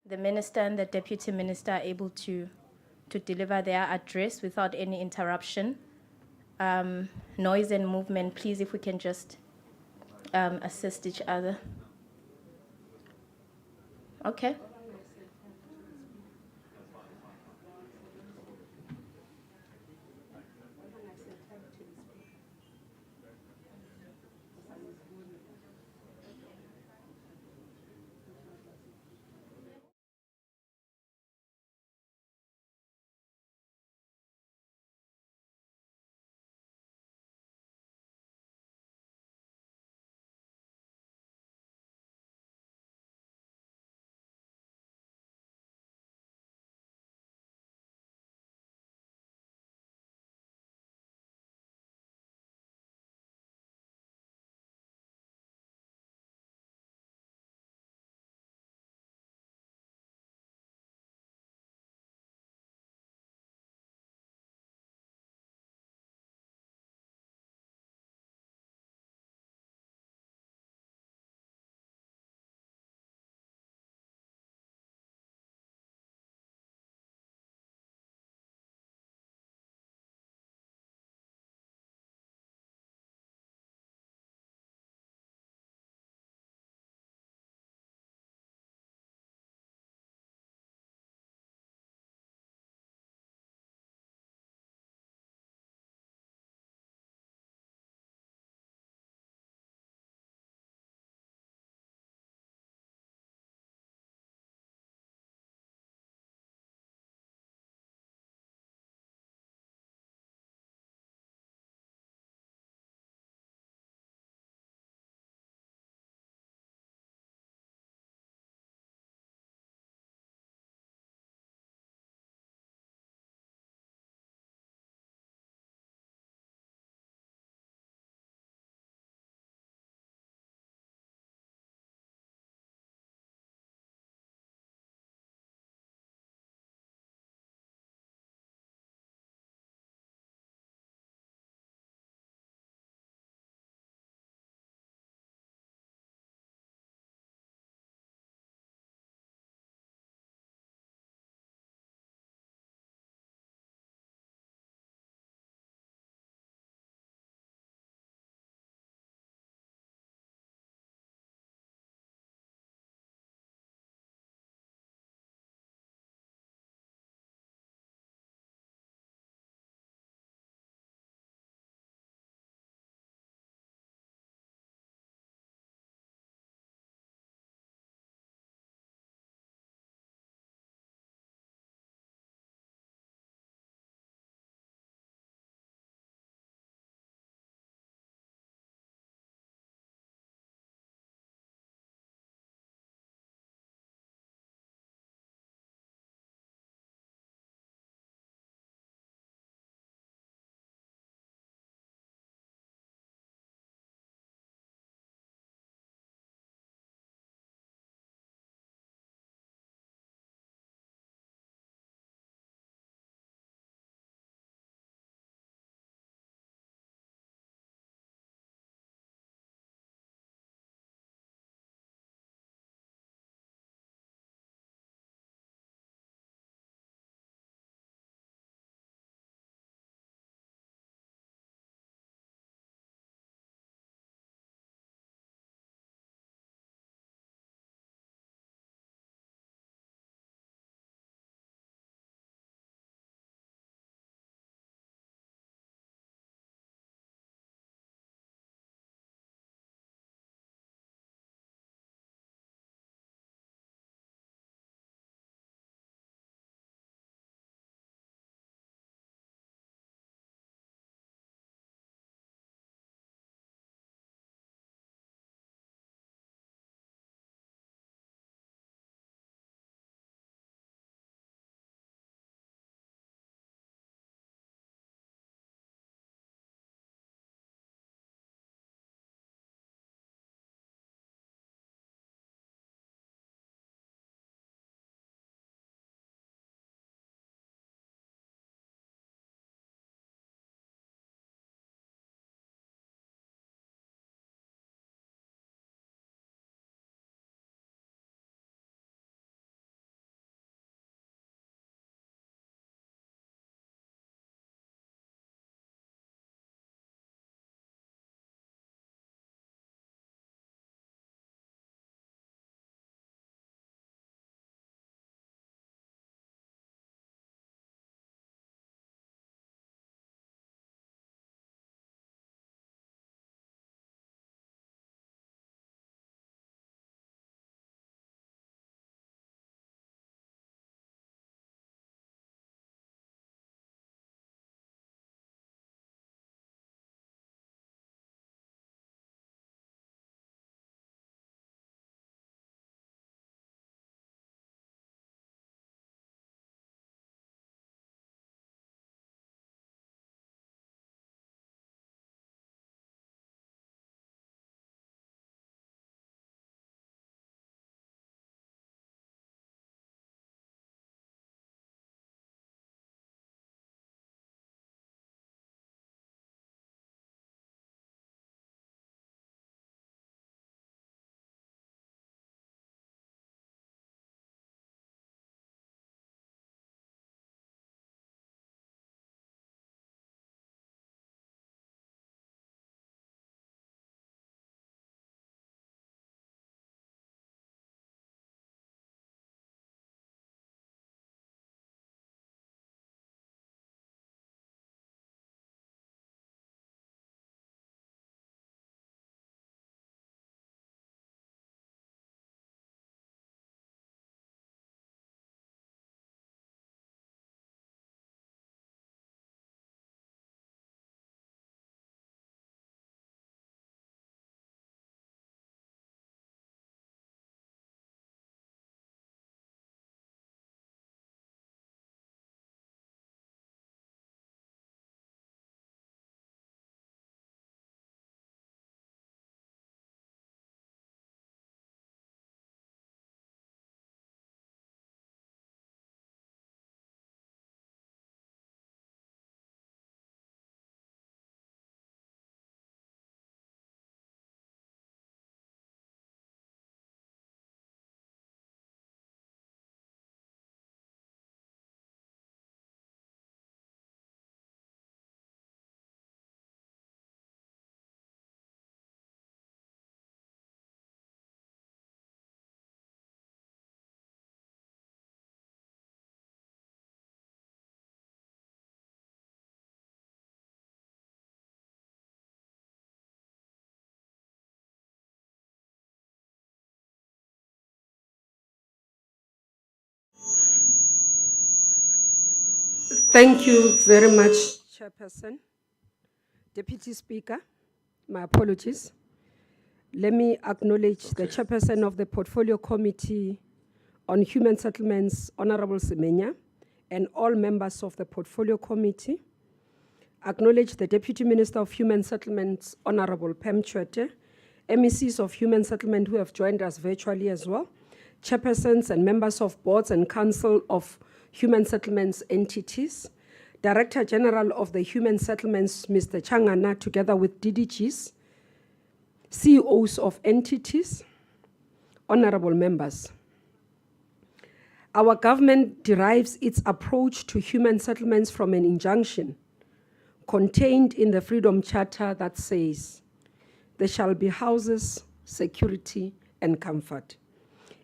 the minister and the deputy minister are able to deliver their address without any interruption. Noise and movement, please, if we can just assist each other. Okay. Thank you very much, Chairperson. Deputy Speaker, my apologies. Let me acknowledge the Chairperson of the Portfolio Committee on Human Settlements, Honorable Semenya, and all members of the Portfolio Committee. Acknowledge the Deputy Minister of Human Settlements, Honorable Pam Chwete, MECs of Human Settlement who have joined us virtually as well, chairpersons and members of boards and council of Human Settlements entities, Director General of the Human Settlements, Mr. Changana, together with DDGs, CEOs of entities, honorable members. Our government derives its approach to human settlements from an injunction contained in the Freedom Charter that says, there shall be houses, security, and comfort.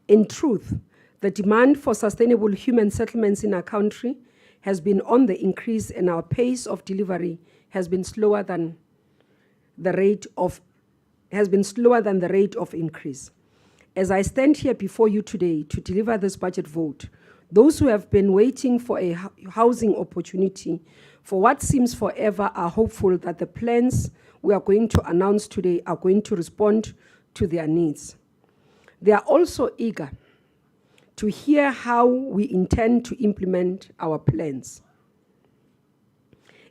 In truth, the demand for sustainable human settlements in our country has been on the increase, and our pace of delivery has been slower than the rate of increase. As I stand here before you today to deliver this budget vote, those who have been waiting for a housing opportunity for what seems forever are hopeful that the plans we are going to announce today are going to respond to their needs. They are also eager to hear how we intend to implement our plans.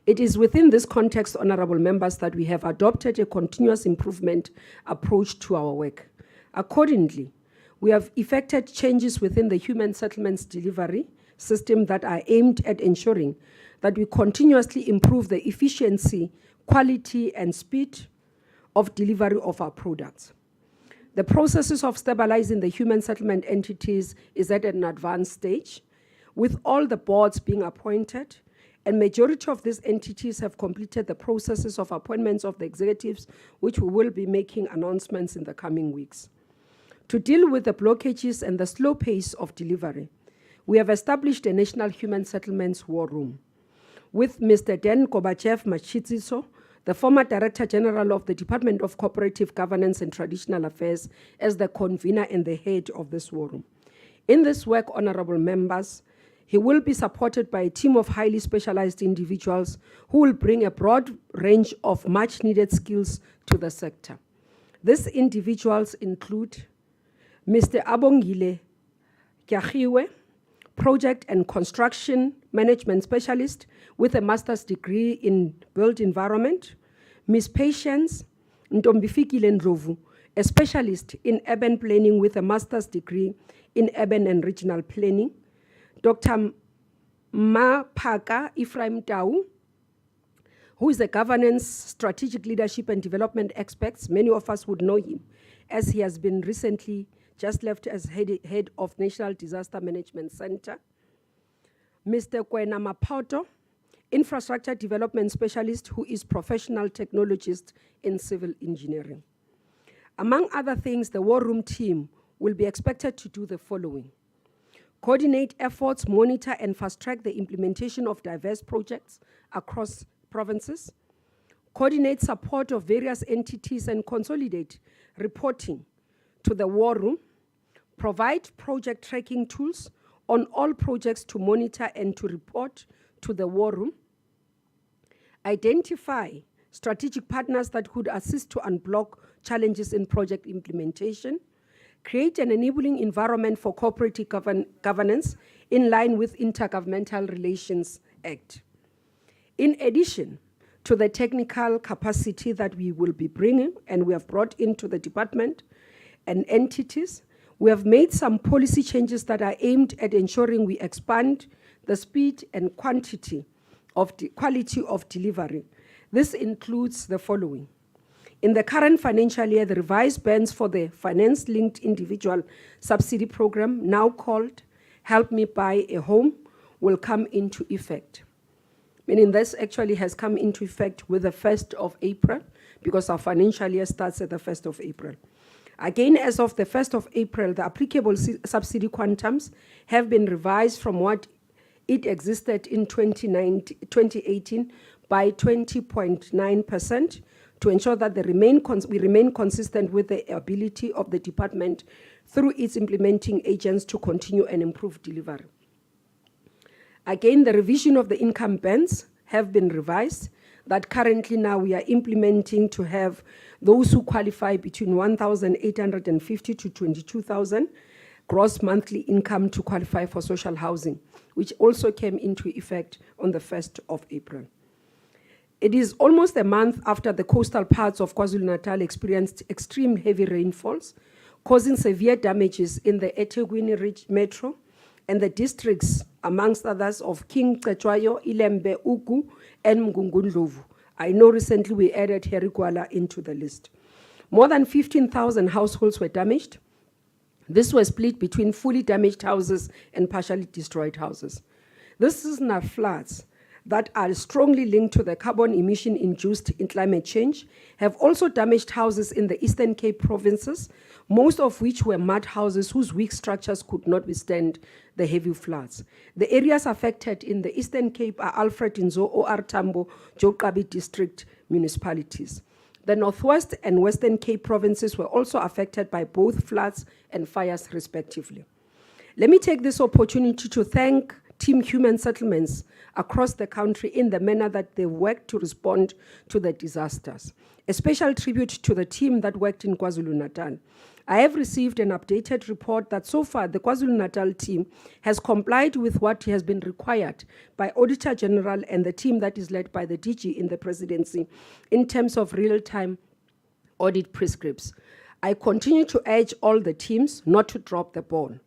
It is within this context, honorable members, that we have adopted a continuous improvement approach to our work. Accordingly, we have effected changes within the human settlements delivery system that are aimed at ensuring that we continuously improve the efficiency, quality, and speed of delivery of our products. The processes of stabilizing the human settlement entities is at an advanced stage, with all the boards being appointed, and majority of these entities have completed the processes of appointments of the executives, which we will be making announcements in the coming weeks. To deal with the blockages and the slow pace of delivery, we have established a National Human Settlements War Room with Mr. Dan Kobachev Machitsiso, the former Director General of the Department of Cooperative Governance and Traditional Affairs, as the convener and the head of this war room. In this work, honorable members, he will be supported by a team of highly specialized individuals who will bring a broad range of much needed skills to the sector. These individuals include Mr. Abongile Kyagiwe, Project and Construction Management Specialist with a master's degree in built environment, Ms. Patience Ntombifikile Ndlovu, a specialist in urban planning with a master's degree in urban and regional planning, Dr. Maphaka Ephraim Tau, who is a governance, strategic leadership and development expert. Many of us would know him as he has been recently just left as head of National Disaster Management Center. Mr. Kwena Mapoto, infrastructure development specialist who is professional technologist in civil engineering. Among other things, the war room team will be expected to do the following: coordinate efforts, monitor and fast-track the implementation of diverse projects across provinces, coordinate support of various entities and consolidate reporting to the war room, provide project tracking tools on all projects to monitor and to report to the war room, identify strategic partners that could assist to unblock challenges in project implementation, create an enabling environment for cooperative governance in line with Intergovernmental Relations Act. In addition to the technical capacity that we will be bringing and we have brought into the department and entities, we have made some policy changes that are aimed at ensuring we expand the speed and quality of delivery. This includes the following. In the current financial year, the revised bands for the finance-linked individual subsidy program, now called Help Me Buy a Home, will come into effect. Meaning this actually has come into effect with the 1st of April, because our financial year starts at the 1st of April. Again, as of the 1st of April, the applicable subsidy quantums have been revised from what it existed in 2018 by 20.9%, to ensure that we remain consistent with the ability of the department through its implementing agents to continue and improve delivery. Again, the revision of the income bands have been revised, that currently now we are implementing to have those who qualify between 1,850 to 22,000 gross monthly income to qualify for social housing, which also came into effect on the 1st of April. It is almost a month after the coastal parts of KwaZulu-Natal experienced extreme heavy rainfalls, causing severe damages in the eThekwini Ridge Metro and the districts, amongst others, of King Cetshwayo, Ilembe, Ugu, and Mngungundlovu. I know recently we added Herigwala into the list. More than 15,000 households were damaged. This was split between fully damaged houses and partially destroyed houses. These seasonal floods that are strongly linked to the carbon emission induced in climate change have also damaged houses in the Eastern Cape provinces, most of which were mud houses whose weak structures could not withstand the heavy floods. The areas affected in the Eastern Cape are Alfred Nzo, OR Tambo, Jokabi district municipalities. The Northwest and Western Cape provinces were also affected by both floods and fires respectively. Let me take this opportunity to thank Team Human Settlements across the country in the manner that they worked to respond to the disasters. A special tribute to the team that worked in KwaZulu-Natal. I have received an updated report that so far the KwaZulu-Natal team has complied with what has been required by Auditor General and the team that is led by the DG in the presidency in terms of real-time audit prescripts. I continue to urge all the teams not to drop the ball,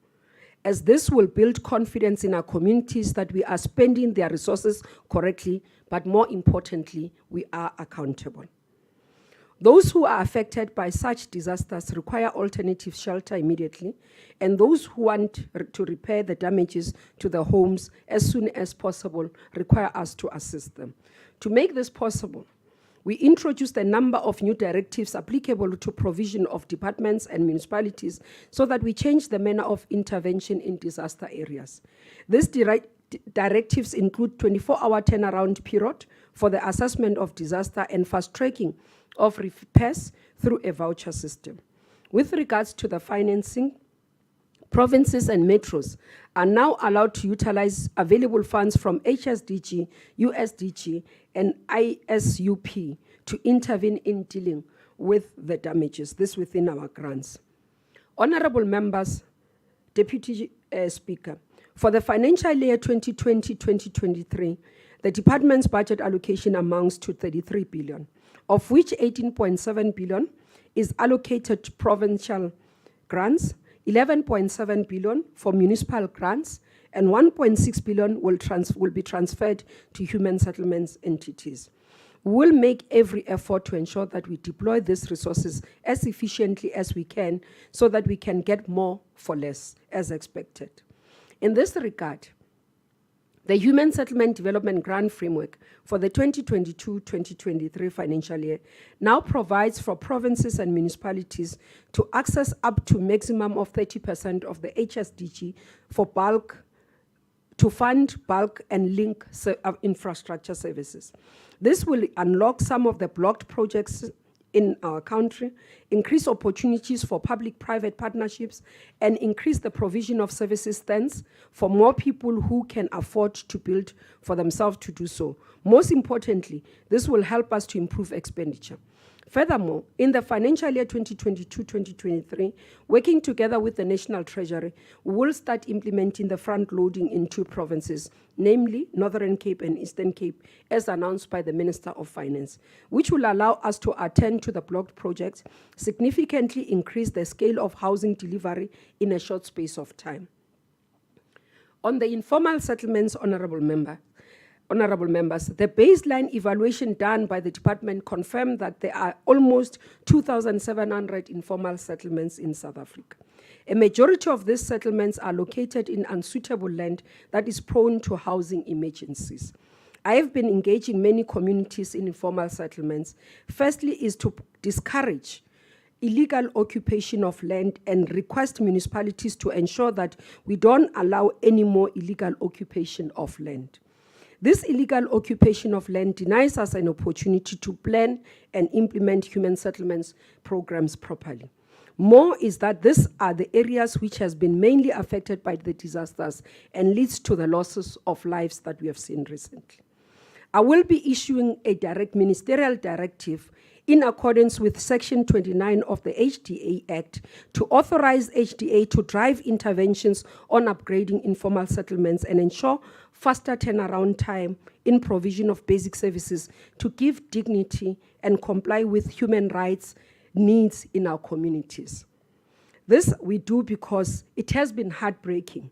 as this will build confidence in our communities that we are spending their resources correctly, but more importantly, we are accountable. Those who are affected by such disasters require alternative shelter immediately, and those who want to repair the damages to their homes as soon as possible require us to assist them. To make this possible, we introduced a number of new directives applicable to provision of departments and municipalities so that we change the manner of intervention in disaster areas. These directives include 24-hour turnaround period for the assessment of disaster and fast-tracking of repairs through a voucher system. With regards to the financing, provinces and metros are now allowed to utilize available funds from HSDG, USDG, and ISUP to intervene in dealing with the damages, this within our grants. Honorable members, Deputy Speaker, for the financial year 2020-2023, the department's budget allocation amounts to 33 billion, of which 18.7 billion is allocated to provincial grants, 11.7 billion for municipal grants, and 1.6 billion will be transferred to human settlements entities. We will make every effort to ensure that we deploy these resources as efficiently as we can so that we can get more for less, as expected. In this regard, the Human Settlement Development Grant Framework for the 2022-2023 financial year now provides for provinces and municipalities to access up to maximum of 30% of the HSDG for bulk, to fund bulk and link infrastructure services. This will unlock some of the blocked projects in our country, increase opportunities for public-private partnerships, and increase the provision of services stands for more people who can afford to build for themselves to do so. Most importantly, this will help us to improve expenditure. Furthermore, in the financial year 2022-2023, working together with the National Treasury, we will start implementing the front loading in 2 provinces, namely Northern Cape and Eastern Cape, as announced by the Minister of Finance, which will allow us to attend to the blocked projects, significantly increase the scale of housing delivery in a short space of time. On the informal settlements, honorable members, the baseline evaluation done by the department confirmed that there are almost 2,700 informal settlements in South Africa. A majority of these settlements are located in unsuitable land that is prone to housing emergencies. I have been engaging many communities in informal settlements. Firstly is to discourage illegal occupation of land and request municipalities to ensure that we don't allow any more illegal occupation of land. This illegal occupation of land denies us an opportunity to plan and implement human settlements programs properly. More is that these are the areas which has been mainly affected by the disasters and leads to the losses of lives that we have seen recently. I will be issuing a direct ministerial directive in accordance with Section 29 of the HDA Act to authorize HDA to drive interventions on upgrading informal settlements and ensure faster turnaround time in provision of basic services to give dignity and comply with human rights needs in our communities. This we do because it has been heartbreaking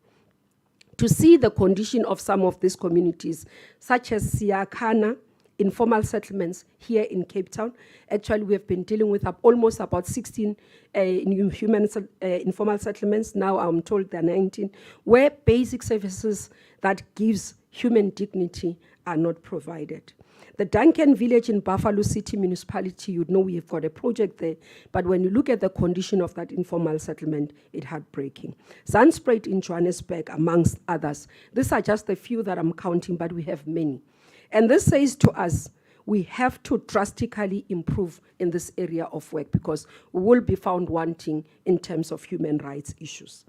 to see the condition of some of these communities, such as Siakana, informal settlements here in Cape Town. Actually, we have been dealing with almost about 16 informal settlements. Now I'm told there are 19, where basic services that gives human dignity are not provided. The Duncan village in Buffalo City municipality, you know we have got a project there, but when you look at the condition of that informal settlement, it's heartbreaking. Zandspruit in Johannesburg, amongst others. These are just a few that I'm counting, but we have many. And this says to us, we have to drastically improve in this area of work because we will be found wanting in terms of human rights issues.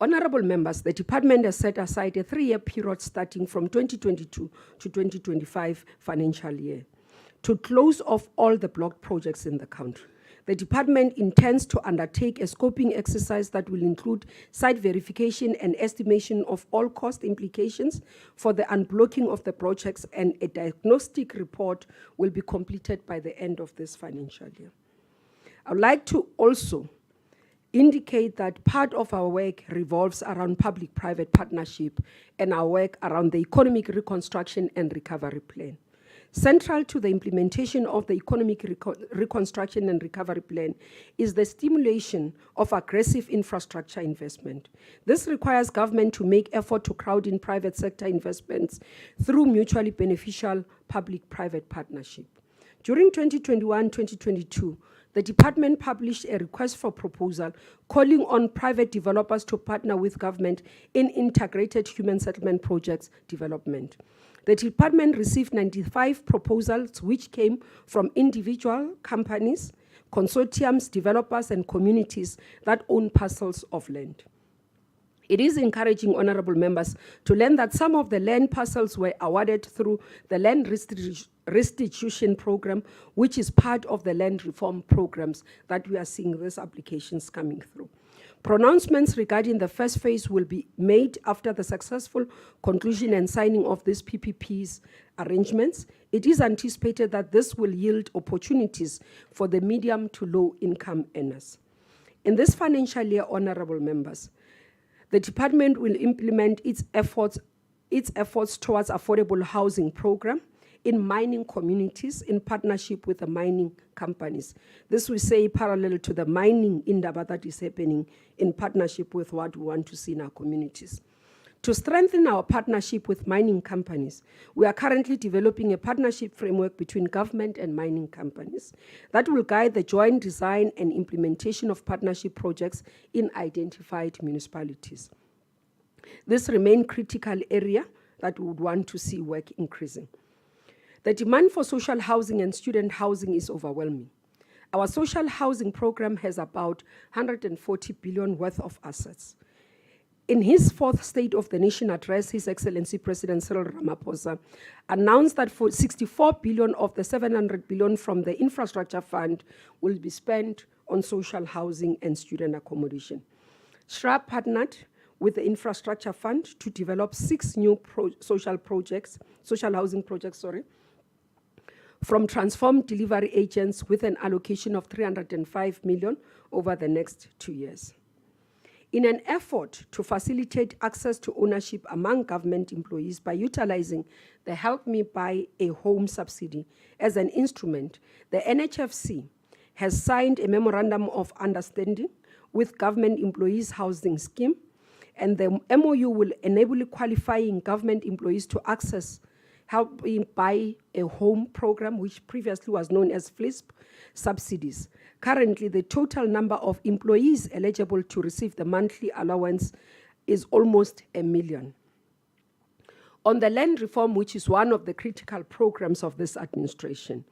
Honorable members, the department has set aside a 3-year period starting from 2022 to 2025 financial year to close off all the blocked projects in the country. The department intends to undertake a scoping exercise that will include site verification and estimation of all cost implications for the unblocking of the projects, and a diagnostic report will be completed by the end of this financial year. I would like to also indicate that part of our work revolves around public-private partnership and our work around the economic reconstruction and recovery plan. Central to the implementation of the economic reconstruction and recovery plan is the stimulation of aggressive infrastructure investment. This requires government to make effort to crowd in private sector investments through mutually beneficial public-private partnership. During 2021-2022, the department published a request for proposal calling on private developers to partner with government in integrated human settlement projects development. The department received 95 proposals which came from individual companies, consortiums, developers, and communities that own parcels of land. It is encouraging, honorable members, to learn that some of the land parcels were awarded through the land restitution program, which is part of the land reform programs that we are seeing these applications coming through. Pronouncements regarding the first phase will be made after the successful conclusion and signing of these PPPs arrangements. It is anticipated that this will yield opportunities for the medium to low income earners. In this financial year, honorable members, the department will implement its efforts towards affordable housing program in mining communities in partnership with the mining companies. This we say parallel to the mining indaba that is happening in partnership with what we want to see in our communities. To strengthen our partnership with mining companies, we are currently developing a partnership framework between government and mining companies that will guide the joint design and implementation of partnership projects in identified municipalities. This remains a critical area that we would want to see work increasing. The demand for social housing and student housing is overwhelming. Our social housing program has about 140 billion worth of assets. In his 4th State of the Nation address, His Excellency President Cyril Ramaphosa announced that for 64 billion of the 700 billion from the infrastructure fund will be spent on social housing and student accommodation. SHRA partnered with the infrastructure fund to develop 6 new social housing projects, from transformed delivery agents with an allocation of 305 million over the next 2 years. In an effort to facilitate access to ownership among government employees by utilizing the Help Me Buy a Home subsidy as an instrument, the NHFC has signed a memorandum of understanding with Government Employees Housing Scheme, and the MOU will enable qualifying government employees to access Help Me Buy a Home program, which previously was known as FLISP, subsidies. Currently, the total number of employees eligible to receive the monthly allowance is almost 1 million. On the land reform, which is one of the critical programs of this administration,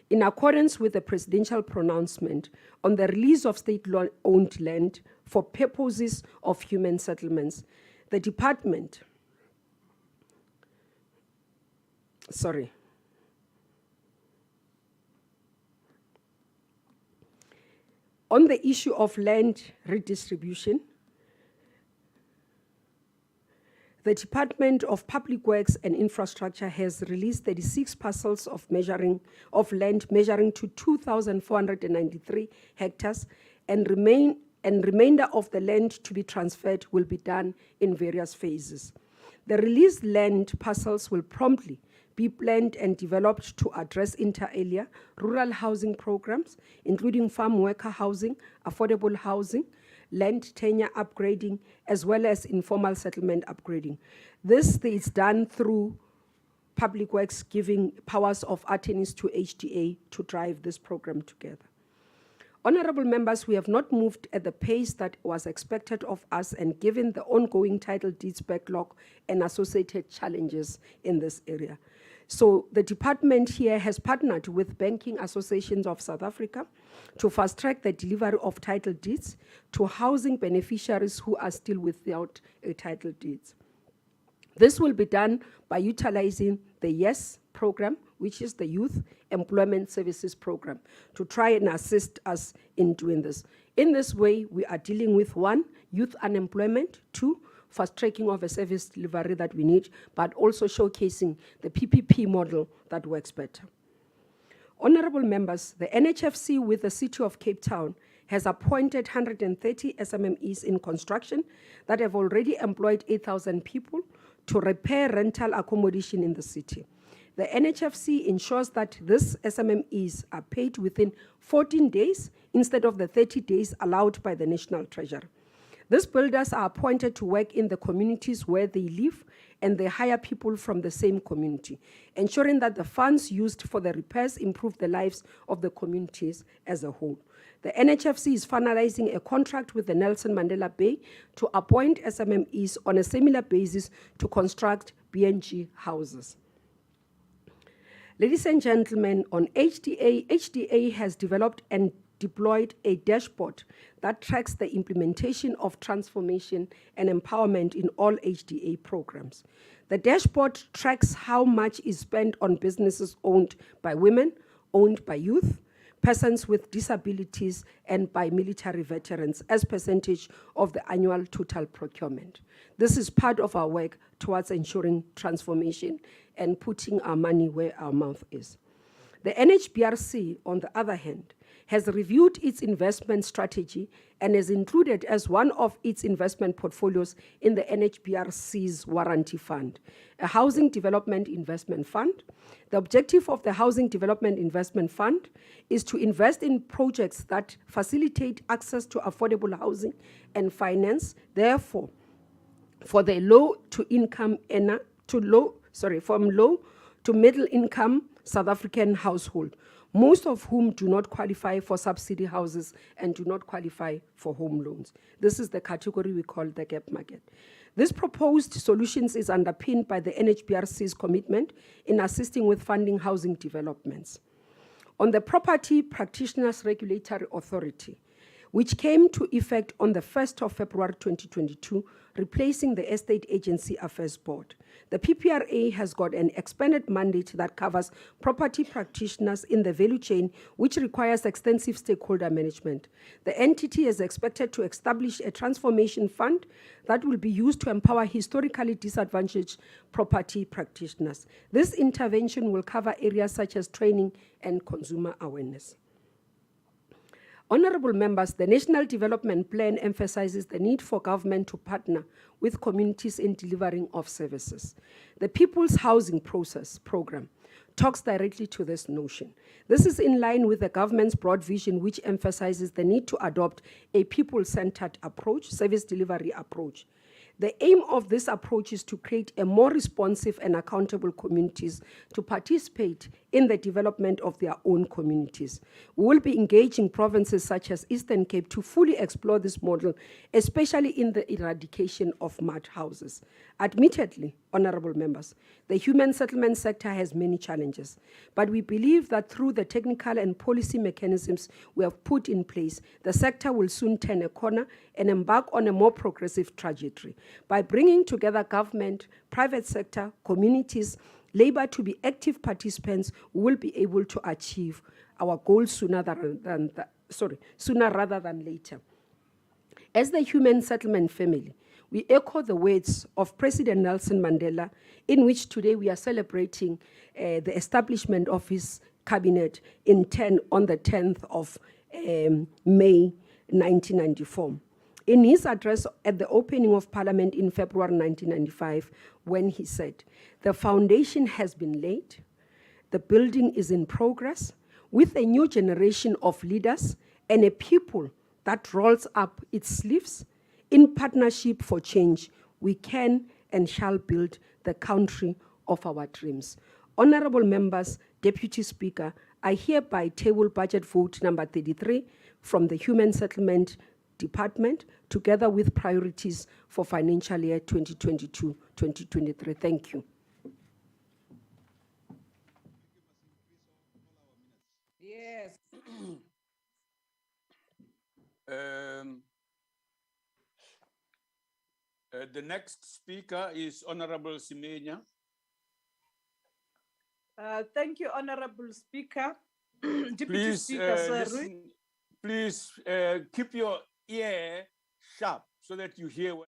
in accordance with the presidential pronouncement on the release of state-owned land for purposes of human settlements, the department, on the issue of land redistribution, the Department of Public Works and Infrastructure has released 36 parcels of land measuring to 2,493 hectares, and remainder of the land to be transferred will be done in various phases. The released land parcels will promptly be planned and developed to address inter alia rural housing programs, including farm worker housing, affordable housing, land tenure upgrading, as well as informal settlement upgrading. This is done through Public Works giving powers of attorneys to HDA to drive this program together. Honorable members, we have not moved at the pace that was expected of us, and given the ongoing title deeds backlog and associated challenges in this area. So the department here has partnered with Banking Associations of South Africa to fast-track the delivery of title deeds to housing beneficiaries who are still without a title deeds. This will be done by utilizing the YES program, which is the Youth Employment Services Program, to try and assist us in doing this. In this way, we are dealing with 1, youth unemployment, 2, fast-tracking of a service delivery that we need, but also showcasing the PPP model that works better. Honorable members, the NHFC with the City of Cape Town has appointed 130 SMMEs in construction that have already employed 8,000 people to repair rental accommodation in the city. The NHFC ensures that these SMMEs are paid within 14 days instead of the 30 days allowed by the National Treasury. These builders are appointed to work in the communities where they live, and they hire people from the same community, ensuring that the funds used for the repairs improve the lives of the communities as a whole. The NHFC is finalizing a contract with the Nelson Mandela Bay to appoint SMMEs on a similar basis to construct BNG houses. Ladies and gentlemen, on HDA has developed and deployed a dashboard that tracks the implementation of transformation and empowerment in all HDA programs. The dashboard tracks how much is spent on businesses owned by women, owned by youth, persons with disabilities, and by military veterans as percentage of the annual total procurement. This is part of our work towards ensuring transformation and putting our money where our mouth is. The NHBRC, on the other hand, has reviewed its investment strategy and has included as one of its investment portfolios in the NHBRC's Warranty Fund, a Housing Development Investment Fund. The objective of the Housing Development Investment Fund is to invest in projects that facilitate access to affordable housing and finance, therefore, for the from low to middle income South African household, most of whom do not qualify for subsidy houses and do not qualify for home loans. This is the category we call the gap market. This proposed solutions is underpinned by the NHBRC's commitment in assisting with funding housing developments. On the Property Practitioners Regulatory Authority, which came to effect on the 1st of February 2022, replacing the Estate Agency Affairs Board. The PPRA has got an expanded mandate that covers property practitioners in the value chain, which requires extensive stakeholder management. The entity is expected to establish a transformation fund that will be used to empower historically disadvantaged property practitioners. This intervention will cover areas such as training and consumer awareness. Honorable members, the National Development Plan emphasizes the need for government to partner with communities in delivering of services. The People's Housing Program talks directly to this notion. This is in line with the government's broad vision, which emphasizes the need to adopt a people-centered approach, service delivery approach. The aim of this approach is to create a more responsive and accountable communities to participate in the development of their own communities. We will be engaging provinces such as Eastern Cape to fully explore this model, especially in the eradication of mud houses. Admittedly, honorable members, the human settlement sector has many challenges, but we believe that through the technical and policy mechanisms we have put in place, the sector will soon turn a corner and embark on a more progressive trajectory. By bringing together government, private sector, communities, labor to be active participants, we will be able to achieve our goals sooner rather than later. As the human settlement family, we echo the words of President Nelson Mandela, in which today we are celebrating the establishment of his cabinet on the 10th of May 1994. In his address at the opening of Parliament in February 1995, when he said, "The foundation has been laid, the building is in progress, with a new generation of leaders and a people that rolls up its sleeves, in partnership for change, we can and shall build the country of our dreams." Honorable members, Deputy Speaker, I hereby table budget vote number 33 from the Human Settlement Department, together with priorities for financial year 2022-2023. Thank you. Yes. The next speaker is Honorable Semenya. Thank you, Honorable Speaker. Deputy Please, Speaker, sorry. please keep your ear sharp so that you hear what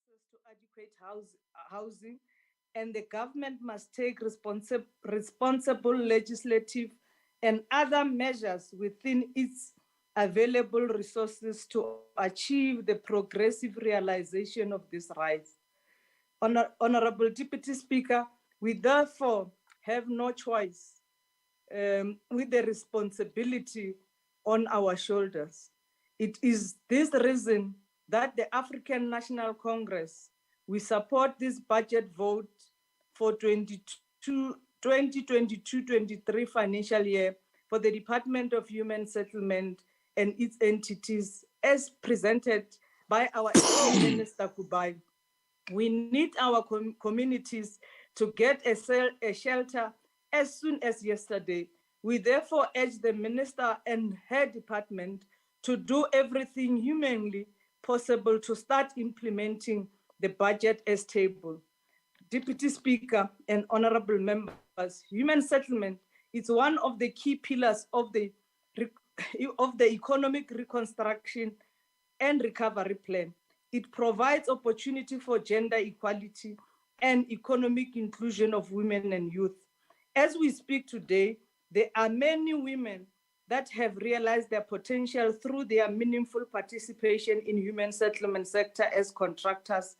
access to adequate housing, and the government must take responsible legislative and other measures within its available resources to achieve the progressive realization of these rights. Honorable Deputy Speaker, we therefore have no choice with the responsibility on our shoulders. It is this reason that the African National Congress, we support this budget vote for 2022-23 financial year for the Department of Human Settlement and its entities as presented by our Minister Kubai. We need our communities to get a shelter as soon as yesterday. We therefore urge the Minister and her department to do everything humanly possible to start implementing the budget as tabled. Deputy Speaker and honorable members, human settlement is one of the key pillars of the economic reconstruction and recovery plan. It provides opportunity for gender equality and economic inclusion of women and youth. As we speak today, there are many women that have realized their potential through their meaningful participation in human settlement sector as contractors,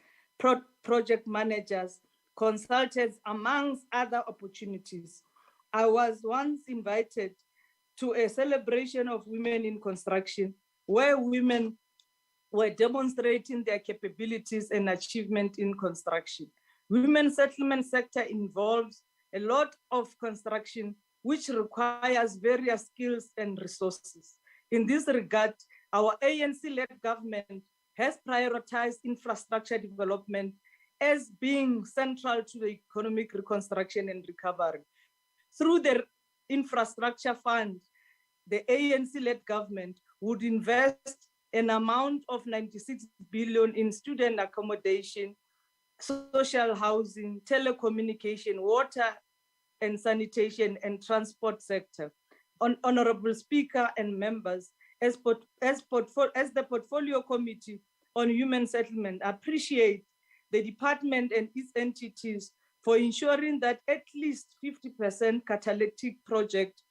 project managers, consultants, amongst other opportunities. I was once invited to a celebration of women in construction, where women were demonstrating their capabilities and achievement in construction. Women settlement sector involves a lot of construction, which requires various skills and resources. In this regard, our ANC-led government has prioritized infrastructure development as being central to the economic reconstruction and recovery. Through the infrastructure fund, the ANC-led government would invest an amount of 96 billion in student accommodation, social housing, telecommunication, water and sanitation, and transport sector. Honorable Speaker and members, as the Portfolio Committee on Human Settlement, appreciate the department and its entities for ensuring that at least 50% catalytic project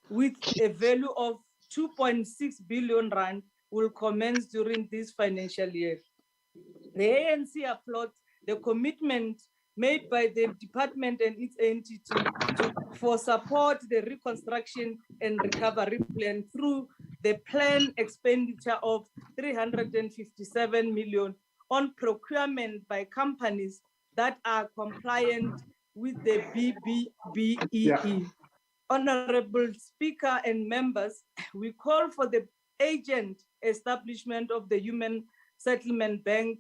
with a value of 2.6 billion rand will commence during this financial year. The ANC applauds the commitment made by the department and its entity for support the reconstruction and recovery plan through the planned expenditure of 357 million on procurement by companies that are compliant with the BBBEE. Honorable Speaker and members, we call for the urgent establishment of the Human Settlement Bank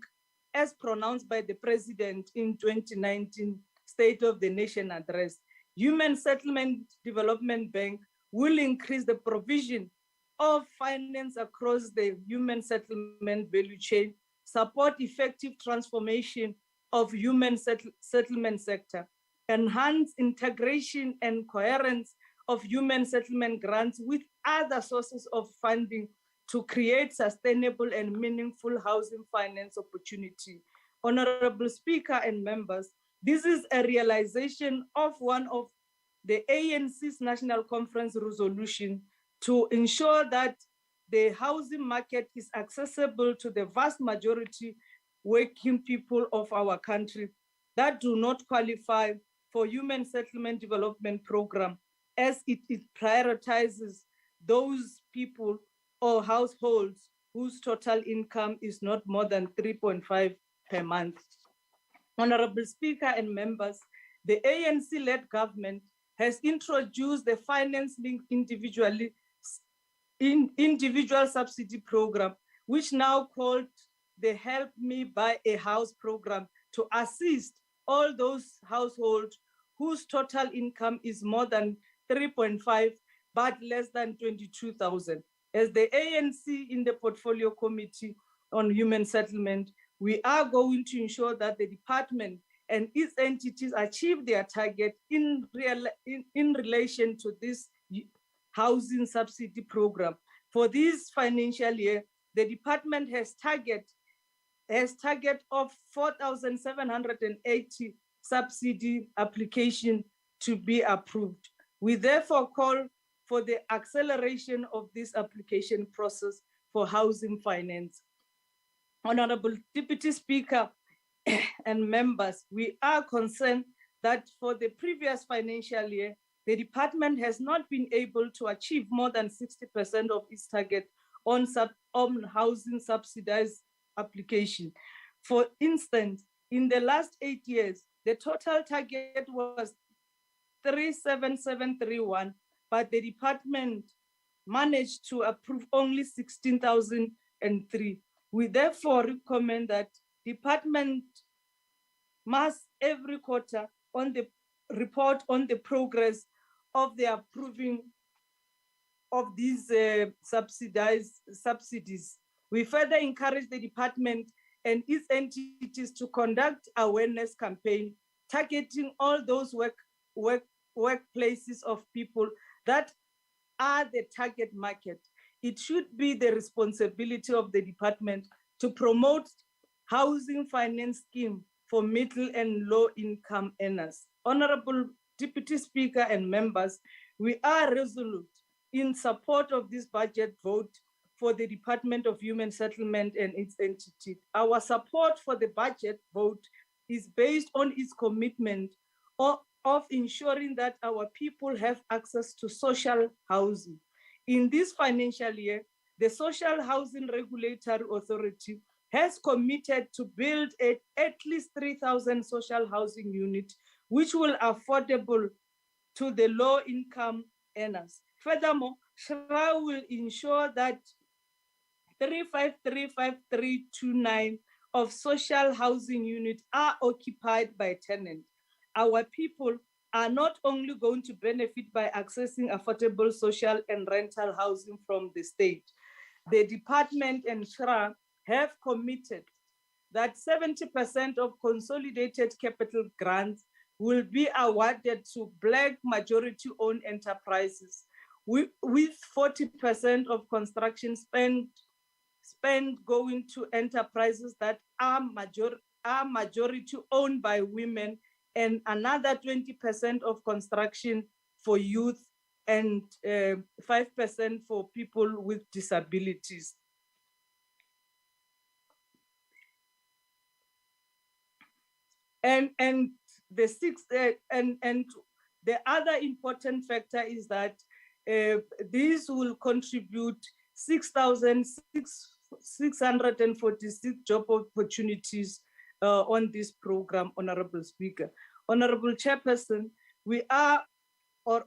as pronounced by the President in 2019 State of the Nation address. Human Settlement Development Bank will increase the provision of finance across the human settlement value chain, support effective transformation of human settlement sector, enhance integration and coherence of human settlement grants with other sources of funding to create sustainable and meaningful housing finance opportunity. Honorable Speaker and members, this is a realization of one of the ANC's National Conference resolution to ensure that the housing market is accessible to the vast majority working people of our country that do not qualify for Human Settlement Development Program, as it prioritizes those people or households whose total income is not more than 3.5 per month. Honorable Speaker and members, the ANC-led government has introduced the finance-linked individual subsidy program, which now called the Help Me Buy a House program, to assist all those households whose total income is more than 3.5 but less than 22,000. As the ANC in the Portfolio Committee on Human Settlement, we are going to ensure that the department and its entities achieve their target in relation to this housing subsidy program. For this financial year, the department has target of 4,780 subsidy application to be approved. We therefore call for the acceleration of this application process for housing finance. Honorable Deputy Speaker and members, we are concerned that for the previous financial year, the department has not been able to achieve more than 60% of its target on housing subsidized application. For instance, in the last 8 years, the total target was 37731, but the department managed to approve only 16,003. We therefore recommend that department must every quarter on the report on the progress of the approving of these subsidies. We further encourage the department and its entities to conduct awareness campaign targeting all those workplaces of people that are the target market. It should be the responsibility of the department to promote housing finance scheme for middle and low income earners. Honorable Deputy Speaker and members, we are resolute in support of this budget vote for the Department of Human Settlement and its entity. Our support for the budget vote is based on its commitment of ensuring that our people have access to social housing. In this financial year, the Social Housing Regulatory Authority has committed to build at least 3,000 social housing units, which will affordable to the low-income earners. Furthermore, SHRA will ensure that 3535329 of social housing units are occupied by tenants. Our people are not only going to benefit by accessing affordable social and rental housing from the state. The department and SHRA have committed that 70% of consolidated capital grants will be awarded to Black majority-owned enterprises, with 40% of construction spend going to enterprises that are majority owned by women, and another 20% of construction for youth, and 5% for people with disabilities. And the sixth and the other important factor is that these will contribute 6,646 job opportunities on this program, Honorable Speaker. Honorable Chairperson,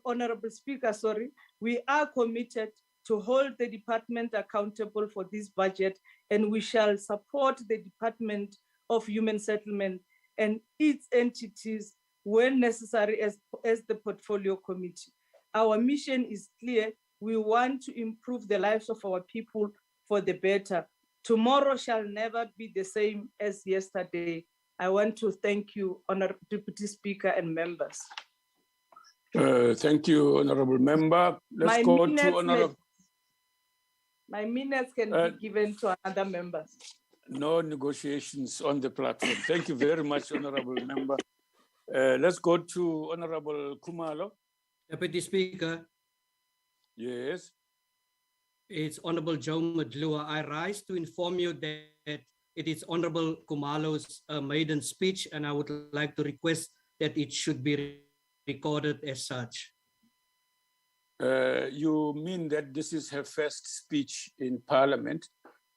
Honorable Speaker, sorry, we are committed to hold the department accountable for this budget, and we shall support the Department of Human Settlement and its entities when necessary as the portfolio committee. Our mission is clear. We want to improve the lives of our people for the better. Tomorrow shall never be the same as yesterday. I want to thank you, Honorable Deputy Speaker and members. Thank you, Honorable Member. Let's go to Honorable. My minutes can be given to another member. No negotiations on the platform. Thank you very much, Honorable Member. Let's go to Honorable Khumalo. Deputy Speaker. Yes. It's Honorable Joe Madlua. I rise to inform you that it is Honorable Khumalo's maiden speech, and I would like to request that it should be recorded as such. You mean that this is her first speech in Parliament?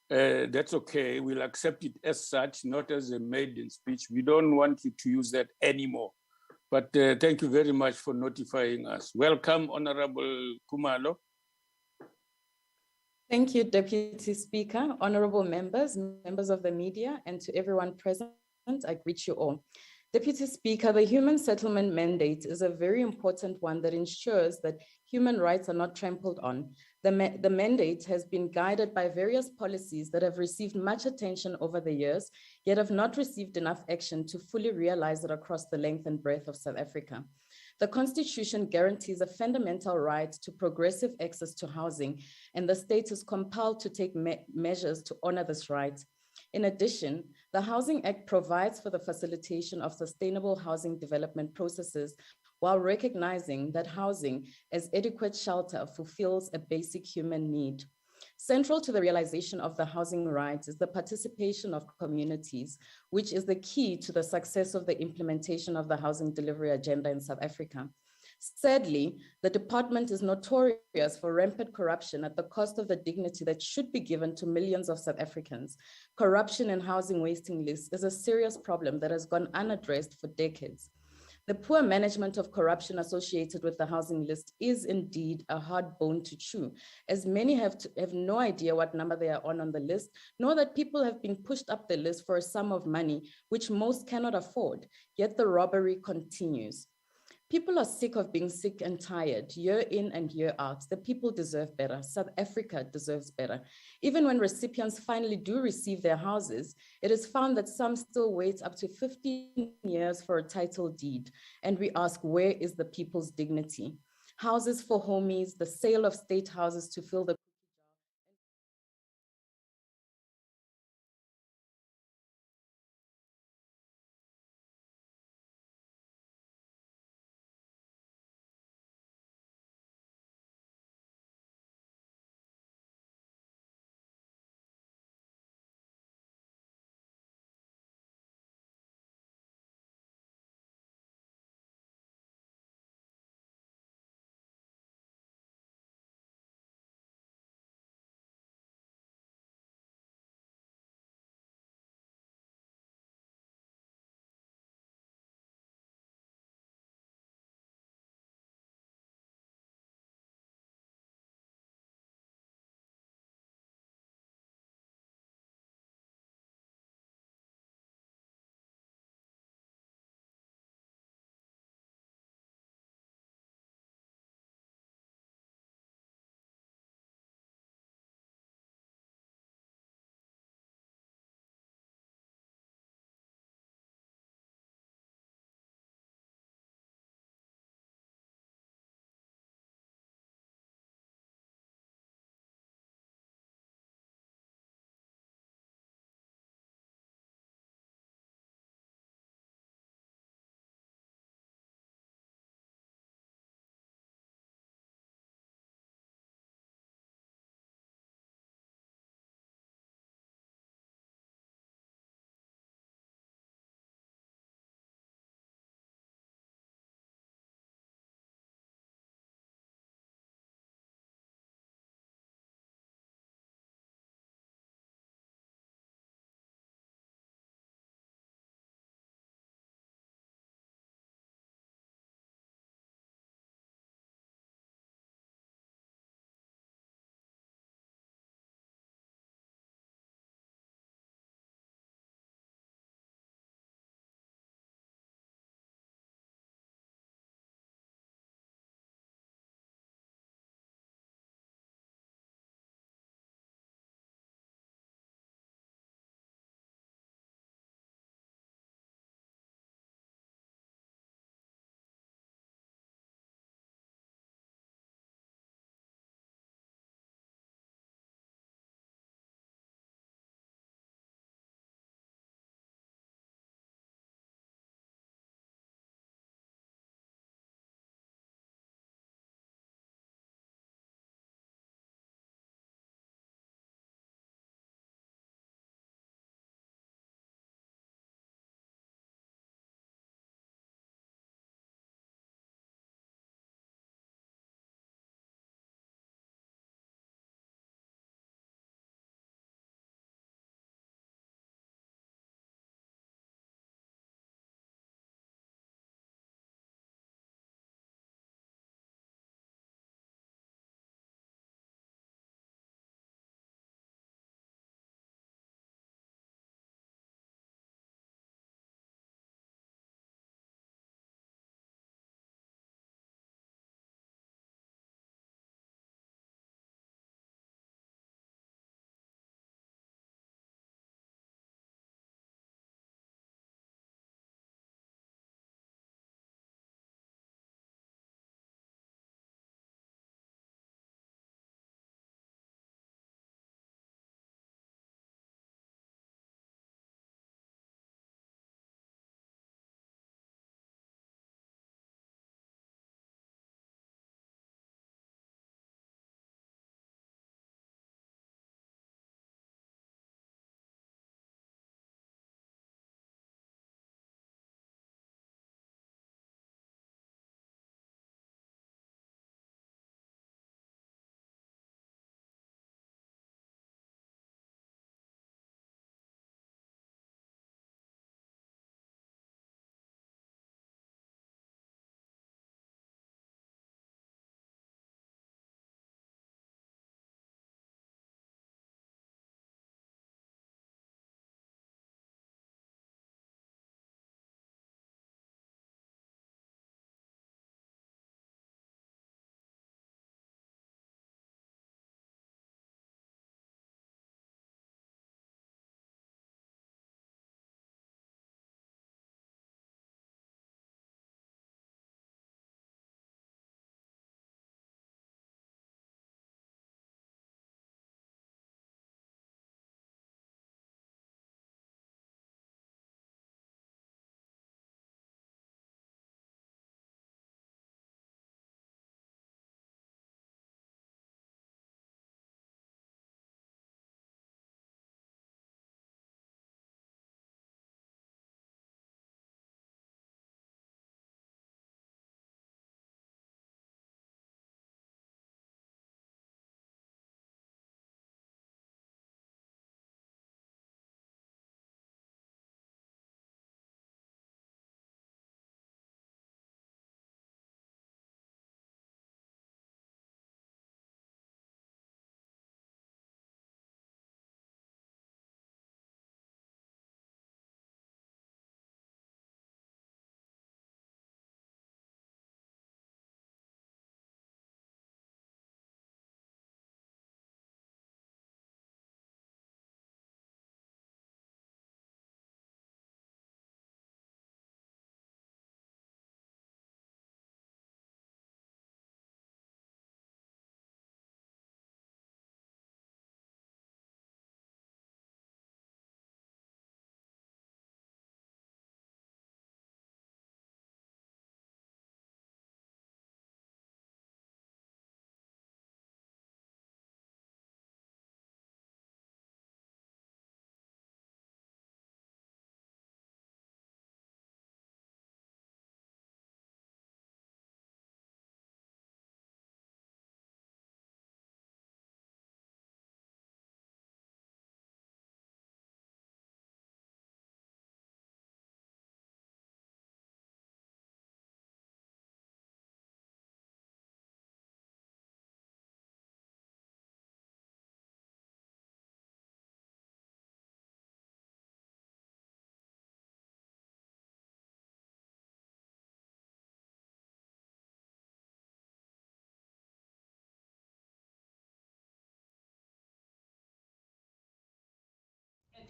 That's okay. We'll accept it as such, not as a maiden speech. We don't want you to use that anymore. But thank you very much for notifying us. Welcome, Honorable Khumalo. Thank you, Deputy Speaker, honorable members, members of the media, and to everyone present, I greet you all. Deputy Speaker, the Human Settlement Mandate is a very important one that ensures that human rights are not trampled on. The mandate has been guided by various policies that have received much attention over the years, yet have not received enough action to fully realize it across the length and breadth of South Africa. The Constitution guarantees a fundamental right to progressive access to housing, and the state is compelled to take measures to honor this right. In addition, the Housing Act provides for the facilitation of sustainable housing development processes while recognizing that housing as adequate shelter fulfills a basic human need. Central to the realization of the housing rights is the participation of communities, which is the key to the success of the implementation of the housing delivery agenda in South Africa. Sadly, the department is notorious for rampant corruption at the cost of the dignity that should be given to millions of South Africans. Corruption and housing waiting lists is a serious problem that has gone unaddressed for decades. The poor management of corruption associated with the housing list is indeed a hard bone to chew, as many have no idea what number they are on the list, nor that people have been pushed up the list for a sum of money, which most cannot afford, yet the robbery continues. People are sick of being sick and tired, year in and year out. The people deserve better. South Africa deserves better. Even when recipients finally do receive their houses, it is found that some still wait up to 15 years for a title deed. And we ask, where is the people's dignity? Houses for homies, the sale of state houses to fill the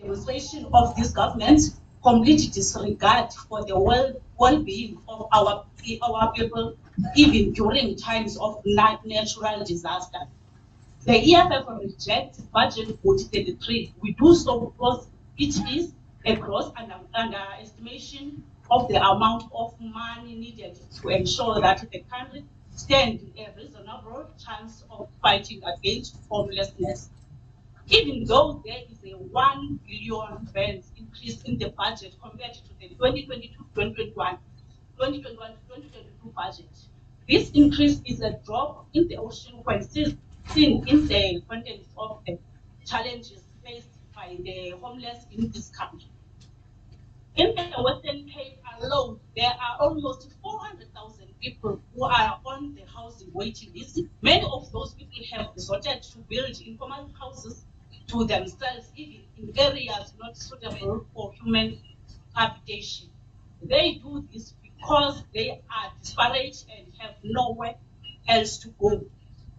demonstration of this government's complete disregard for the well-being of our people, even during times of natural disaster. The EFF rejects budget 4033. We do so because it is a gross underestimation of the amount of money needed to ensure that the country stands a reasonable chance of fighting against homelessness. Even though there is a 1 billion rand increase in the budget compared to the 2022 budget, this increase is a drop in the ocean when seen in the context of the challenges faced by the homeless in this country. In the Western Cape alone, there are almost 400,000 people who are on the housing waiting list. Many of those people have resorted to build informal houses to themselves, even in areas not suitable for human habitation. They do this because they are desperate and have nowhere else to go.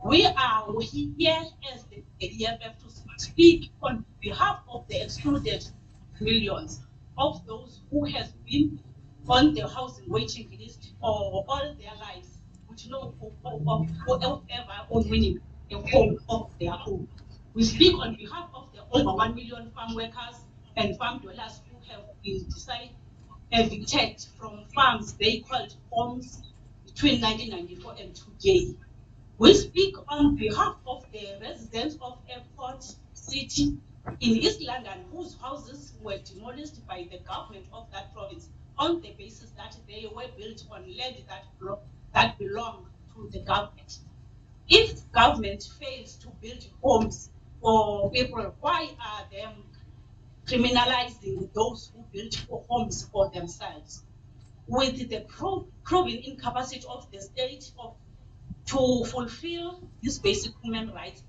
We are here as the EFF to speak on behalf of the excluded millions of those who has been on the housing waiting list all their lives, with no hope of ever on winning a home of their own. We speak on behalf of the over 1 million farm workers and farm dwellers who have been evicted from farms they called homes between 1994 and today. We speak on behalf of the residents of Airport City in East London, whose houses were demolished by the government of that province on the basis that they were built on land that belonged to the government. If government fails to build homes for people, why are they criminalizing those who build homes for themselves? With the proven incapacity of the state to fulfill this basic human right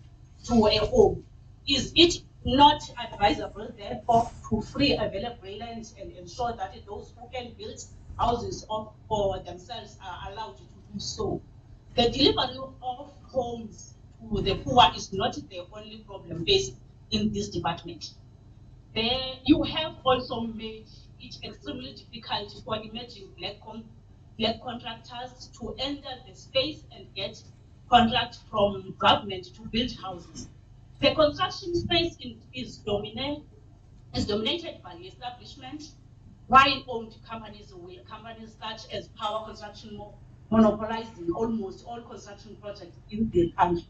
to a home, is it not advisable, therefore, to free available land and ensure that those who can build houses for themselves are allowed to do so? The delivery of homes to the poor is not the only problem faced in this department. You have also made it extremely difficult for emerging black contractors to enter the space and get contracts from government to build houses. The construction space is dominated by establishment, while-owned companies such as Power Construction monopolizing almost all construction projects in the country.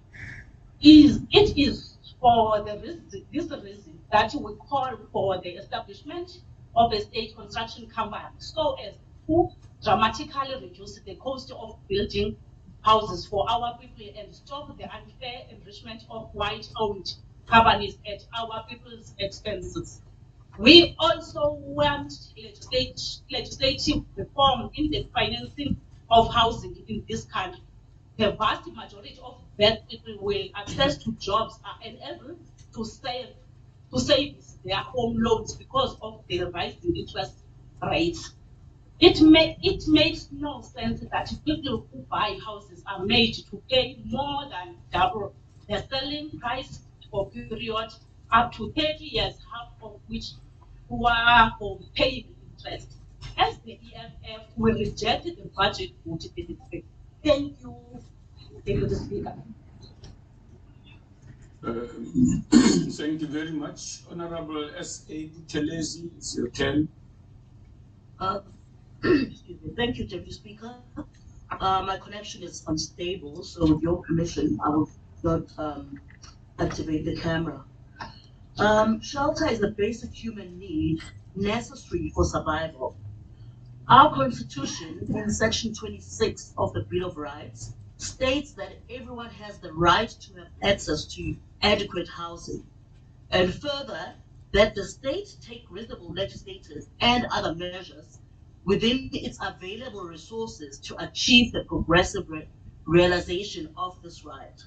It is for this reason that we call for the establishment of a state construction company so as to dramatically reduce the cost of building houses for our people and stop the unfair enrichment of white-owned companies at our people's expenses. We also want legislative reform in the financing of housing in this country. The vast majority of black people with access to jobs are unable to save their home loans because of the rising interest rates. It makes no sense that people who buy houses are made to pay more than double the selling price for a period up to 30 years, half of which who are paying interest. As the EFF, we reject the budget for 2023. Thank you, Deputy Speaker. Thank you very much. Honorable S.A. Buthelezi, it's your turn. Excuse me. Thank you, Deputy Speaker. My connection is unstable, so with your permission, I will not activate the camera. Shelter is a basic human need necessary for survival. Our Constitution, in Section 26 of the Bill of Rights, states that everyone has the right to have access to adequate housing, and further, that the state take reasonable legislative and other measures within its available resources to achieve the progressive realization of this right.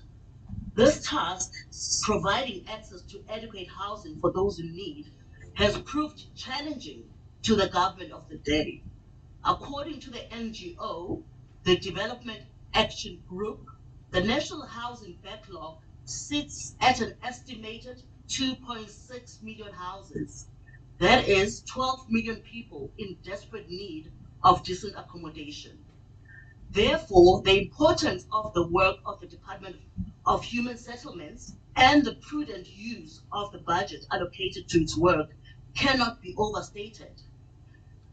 This task, providing access to adequate housing for those in need, has proved challenging to the government of the day. According to the NGO, the Development Action Group, the national housing backlog sits at an estimated 2.6 million houses. That is 12 million people in desperate need of decent accommodation. Therefore, the importance of the work of the Department of Human Settlements and the prudent use of the budget allocated to its work cannot be overstated.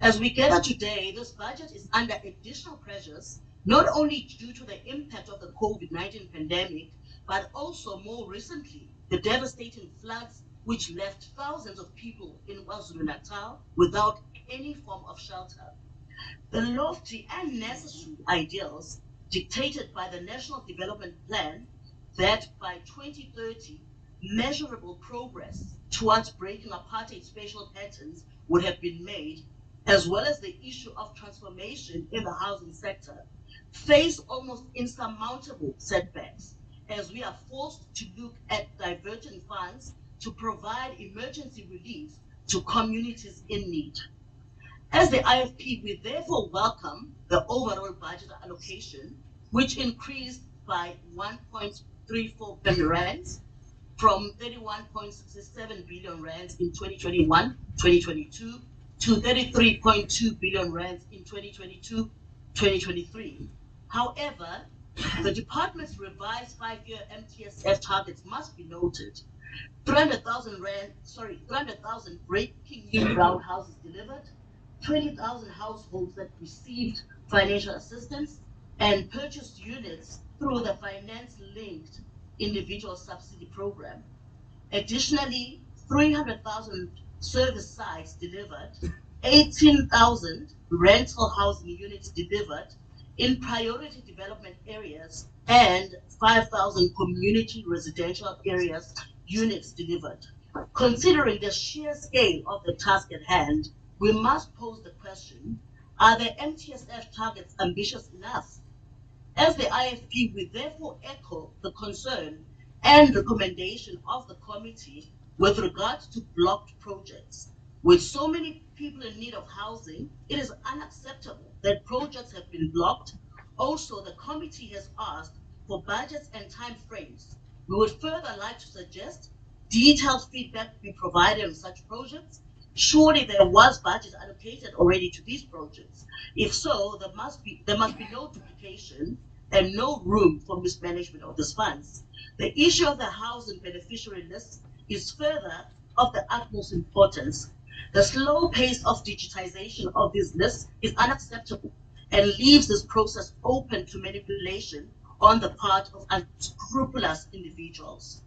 As we gather today, this budget is under additional pressures, not only due to the impact of the COVID-19 pandemic, but also more recently, the devastating floods which left thousands of people in KwaZulu-Natal without any form of shelter. The lofty and necessary ideals dictated by the National Development Plan that by 2030, measurable progress towards breaking apartheid spatial patterns would have been made, as well as the issue of transformation in the housing sector, face almost insurmountable setbacks as we are forced to look at divergent funds to provide emergency relief to communities in need. As the IFP, we therefore welcome the overall budget allocation, which increased by 1.34 billion rands from 31.67 billion rands in 2021-2022 to 33.2 billion rands in 2022-2023. However, the department's revised 5-year MTSF targets must be noted. 300,000 breaking new ground houses delivered, 20,000 households that received financial assistance and purchased units through the finance-linked individual subsidy program. Additionally, 300,000 service sites delivered, 18,000 rental housing units delivered in priority development areas, and 5,000 community residential areas units delivered. Considering the sheer scale of the task at hand, we must pose the question, are the MTSF targets ambitious enough? As the IFP, we therefore echo the concern and recommendation of the committee with regard to blocked projects. With so many people in need of housing, it is unacceptable that projects have been blocked. Also, the committee has asked for budgets and timeframes. We would further like to suggest detailed feedback be provided on such projects. Surely there was budget allocated already to these projects. If so, there must be no duplication and no room for mismanagement of these funds. The issue of the housing beneficiary list is further of the utmost importance. The slow pace of digitization of these lists is unacceptable and leaves this process open to manipulation on the part of unscrupulous individuals.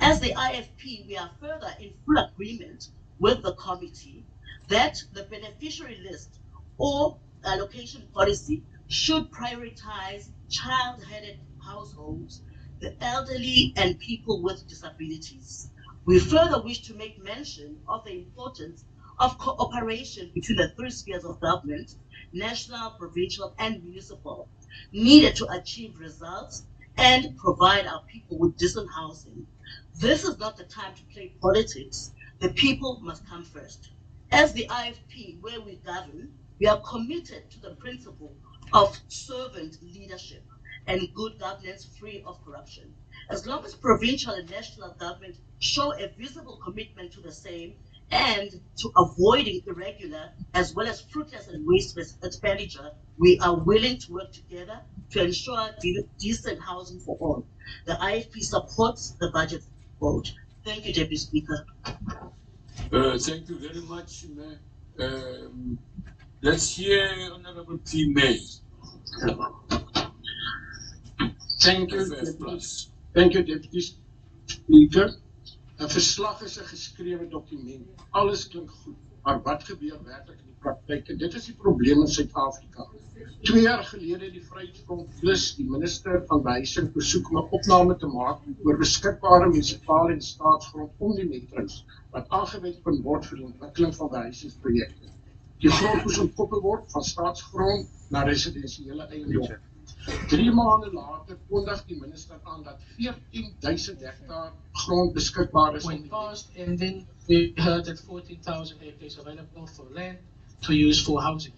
As the IFP, we are further in full agreement with the committee that the beneficiary list or allocation policy should prioritize child-headed households, the elderly, and people with disabilities. We further wish to make mention of the importance of cooperation between the three spheres of government, national, provincial, and municipal, needed to achieve results and provide our people with decent housing. This is not the time to play politics. The people must come first. As the IFP, where we govern, we are committed to the principle of servant leadership and good governance free of corruption. As long as provincial and national government show a visible commitment to the same and to avoiding irregular as well as fruitless and wasteful expenditure, we are willing to work together to ensure decent housing for all. The IFP supports the budget vote. Thank you, Deputy Speaker. Thank you very much, Mayor. Let's hear Honorable P. May. Thank you, Deputy Speaker. 'n verslag is 'n geskrewe dokument. Alles klink goed, maar wat gebeur werklik in die praktyk? En dit is die probleem in Suid-Afrika. 2 jaar gelede die Vryheidsfront Plus, die minister van Behuising, versoek om 'n opname te maak oor beskikbare munisipale en staatsgrond om die metro's wat aangewend kan word vir die ontwikkeling van behuisingsprojekte. Die grond moes ontkoppel word van staatsgrond na residensiële eiendom. 3 maande later kondig die minister aan dat 14,000 hektaar grond beskikbaar is. Went past, and then we heard that 14,000 acres available for land to use for housing.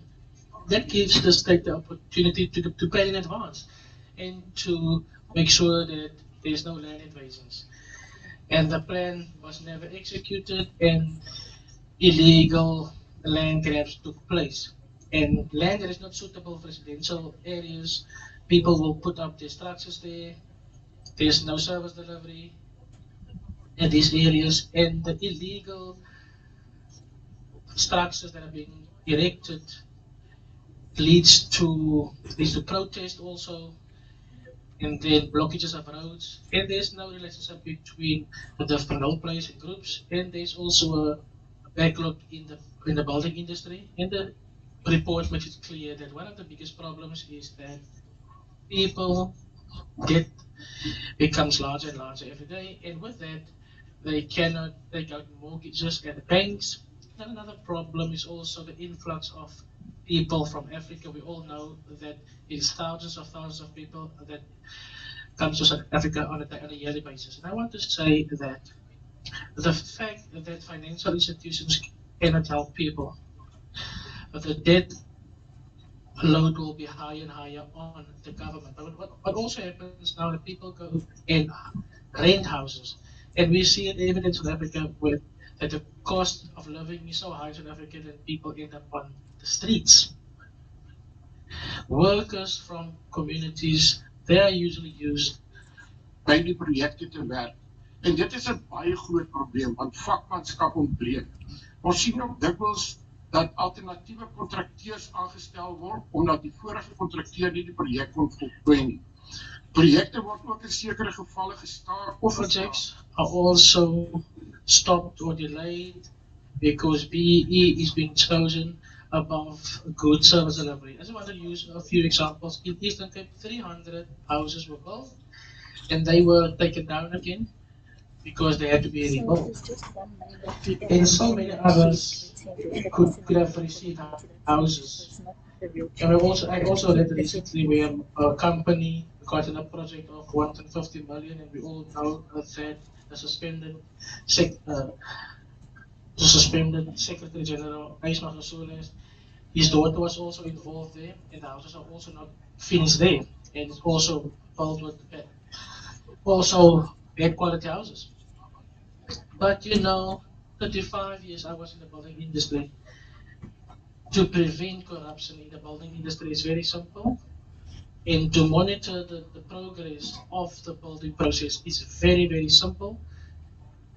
That gives the state the opportunity to plan in advance and to make sure that there's no land invasions. And the plan was never executed, and illegal land grabs took place. And land that is not suitable for residential areas, people will put up their structures there. There's no service delivery in these areas, and the illegal structures that are being erected leads to protest also, and then blockages of roads, and there's no relationship between the different role players and groups, and there's also a backlog in the building industry. And the report makes it clear that one of the biggest problems is that people debt becomes larger and larger every day, and with that, they cannot take out mortgages at banks. And another problem is also the influx of people from Africa. We all know that it's thousands of people that comes to South Africa on a yearly basis. And I want to say that the fact that financial institutions cannot help people, the debt load will be higher and higher on the government. But what also happens now that people go and rent houses, and we see it even in South Africa with that the cost of living is so high in South Africa that people end up on the streets. Workers from communities, they are usually used by die projekte te werk. En dit is 'n baie groot probleem, want vakmanskap ontbreek. Ons sien ook dikwels dat alternatiewe kontrakteurs aangestel word, omdat die vorige kontrakteur nie die projek kon voltooi nie. Projekte word ook in sekere gevalle gestaak of projects are also stopped or delayed because BEE is being chosen above good service delivery. I just want to use a few examples. In Eastern Cape, 300 houses were built, and they were taken down again because they had to be rebuilt. And so many others could have received houses. And I also read recently where a company got in a project of 150 million, and we all know that the suspended Secretary General Ismail Rasool, his daughter was also involved there, and the houses are also not finished there, and it's also built with also bad quality houses. But 35 years I was in the building industry. To prevent corruption in the building industry is very simple, and to monitor the progress of the building process is very, very simple,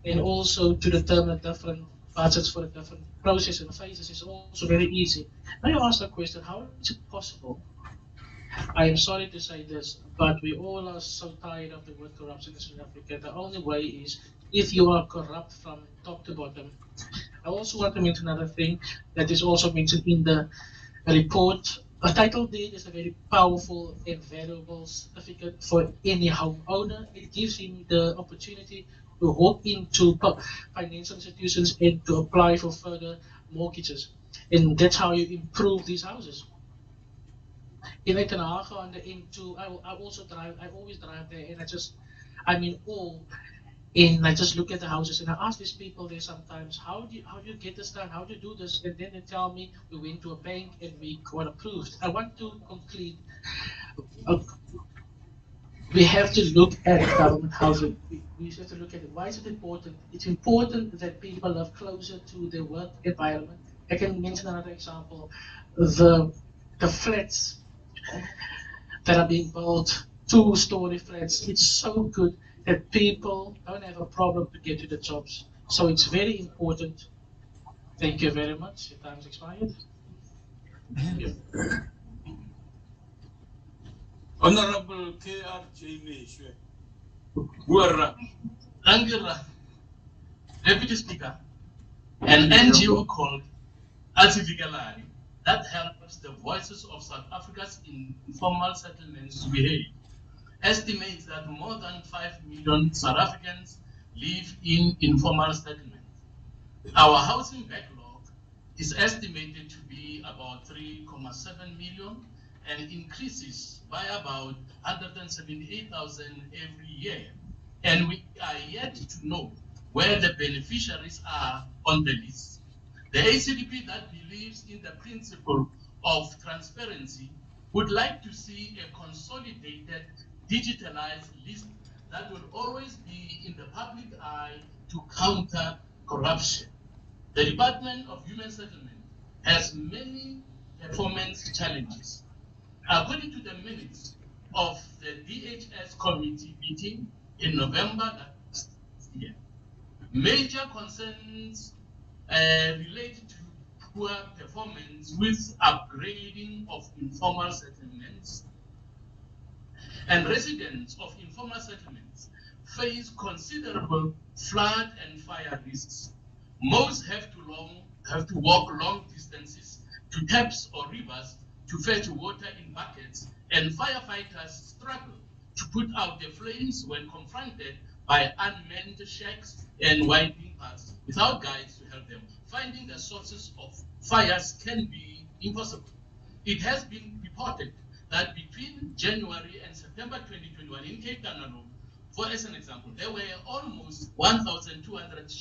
and also to determine different budgets for the different process and phases is also very easy. Now you ask the question, how is it possible? I am sorry to say this, but we all are so tired of the word corruption in South Africa. The only way is if you are corrupt from top to bottom. I also want to mention another thing that is also mentioned in the report. A title deed is a very powerful and valuable certificate for any homeowner. It gives him the opportunity to walk into financial institutions and to apply for further mortgages. And that's how you improve these houses. In Den Haag on the M2, I always drive there, and I'm in awe. And I just look at the houses, and I ask these people there sometimes, how do you get this done? How do you do this? And then they tell me we went to a bank and we got approved. I want to conclude. We have to look at government housing. We have to look at it. Why is it important? It's important that people live closer to their work environment. I can mention another example. The flats that are being built, 2-story flats, it's so good that people don't have a problem to get to the jobs. So it's very important. Thank you very much. Your time's expired. Honorable K.R. Jaineshwe. Thank you, Deputy Speaker. An NGO called Asivikalani that helps the voices of South Africa's informal settlements to be heard estimates that more than 5 million South Africans live in informal settlements. Our housing backlog is estimated to be about 3.7 million and increases by about 178,000 every year. And we are yet to know where the beneficiaries are on the list. The ACDP that believes in the principle of transparency would like to see a consolidated, digitalized list that will always be in the public eye to counter corruption. The Department of Human Settlement has many performance challenges. According to the minutes of the DHS committee meeting in November last year, major concerns relate to poor performance with upgrading of informal settlements, and residents of informal settlements face considerable flood and fire risks. Most have to walk long distances to taps or rivers to fetch water in buckets, and firefighters struggle to put out the flames when confronted by unmanned shacks and winding paths without guides to help them. Finding the sources of fires can be impossible. It has been reported that between January and September 2021 in Cape Town alone, for as an example, there were almost 1,200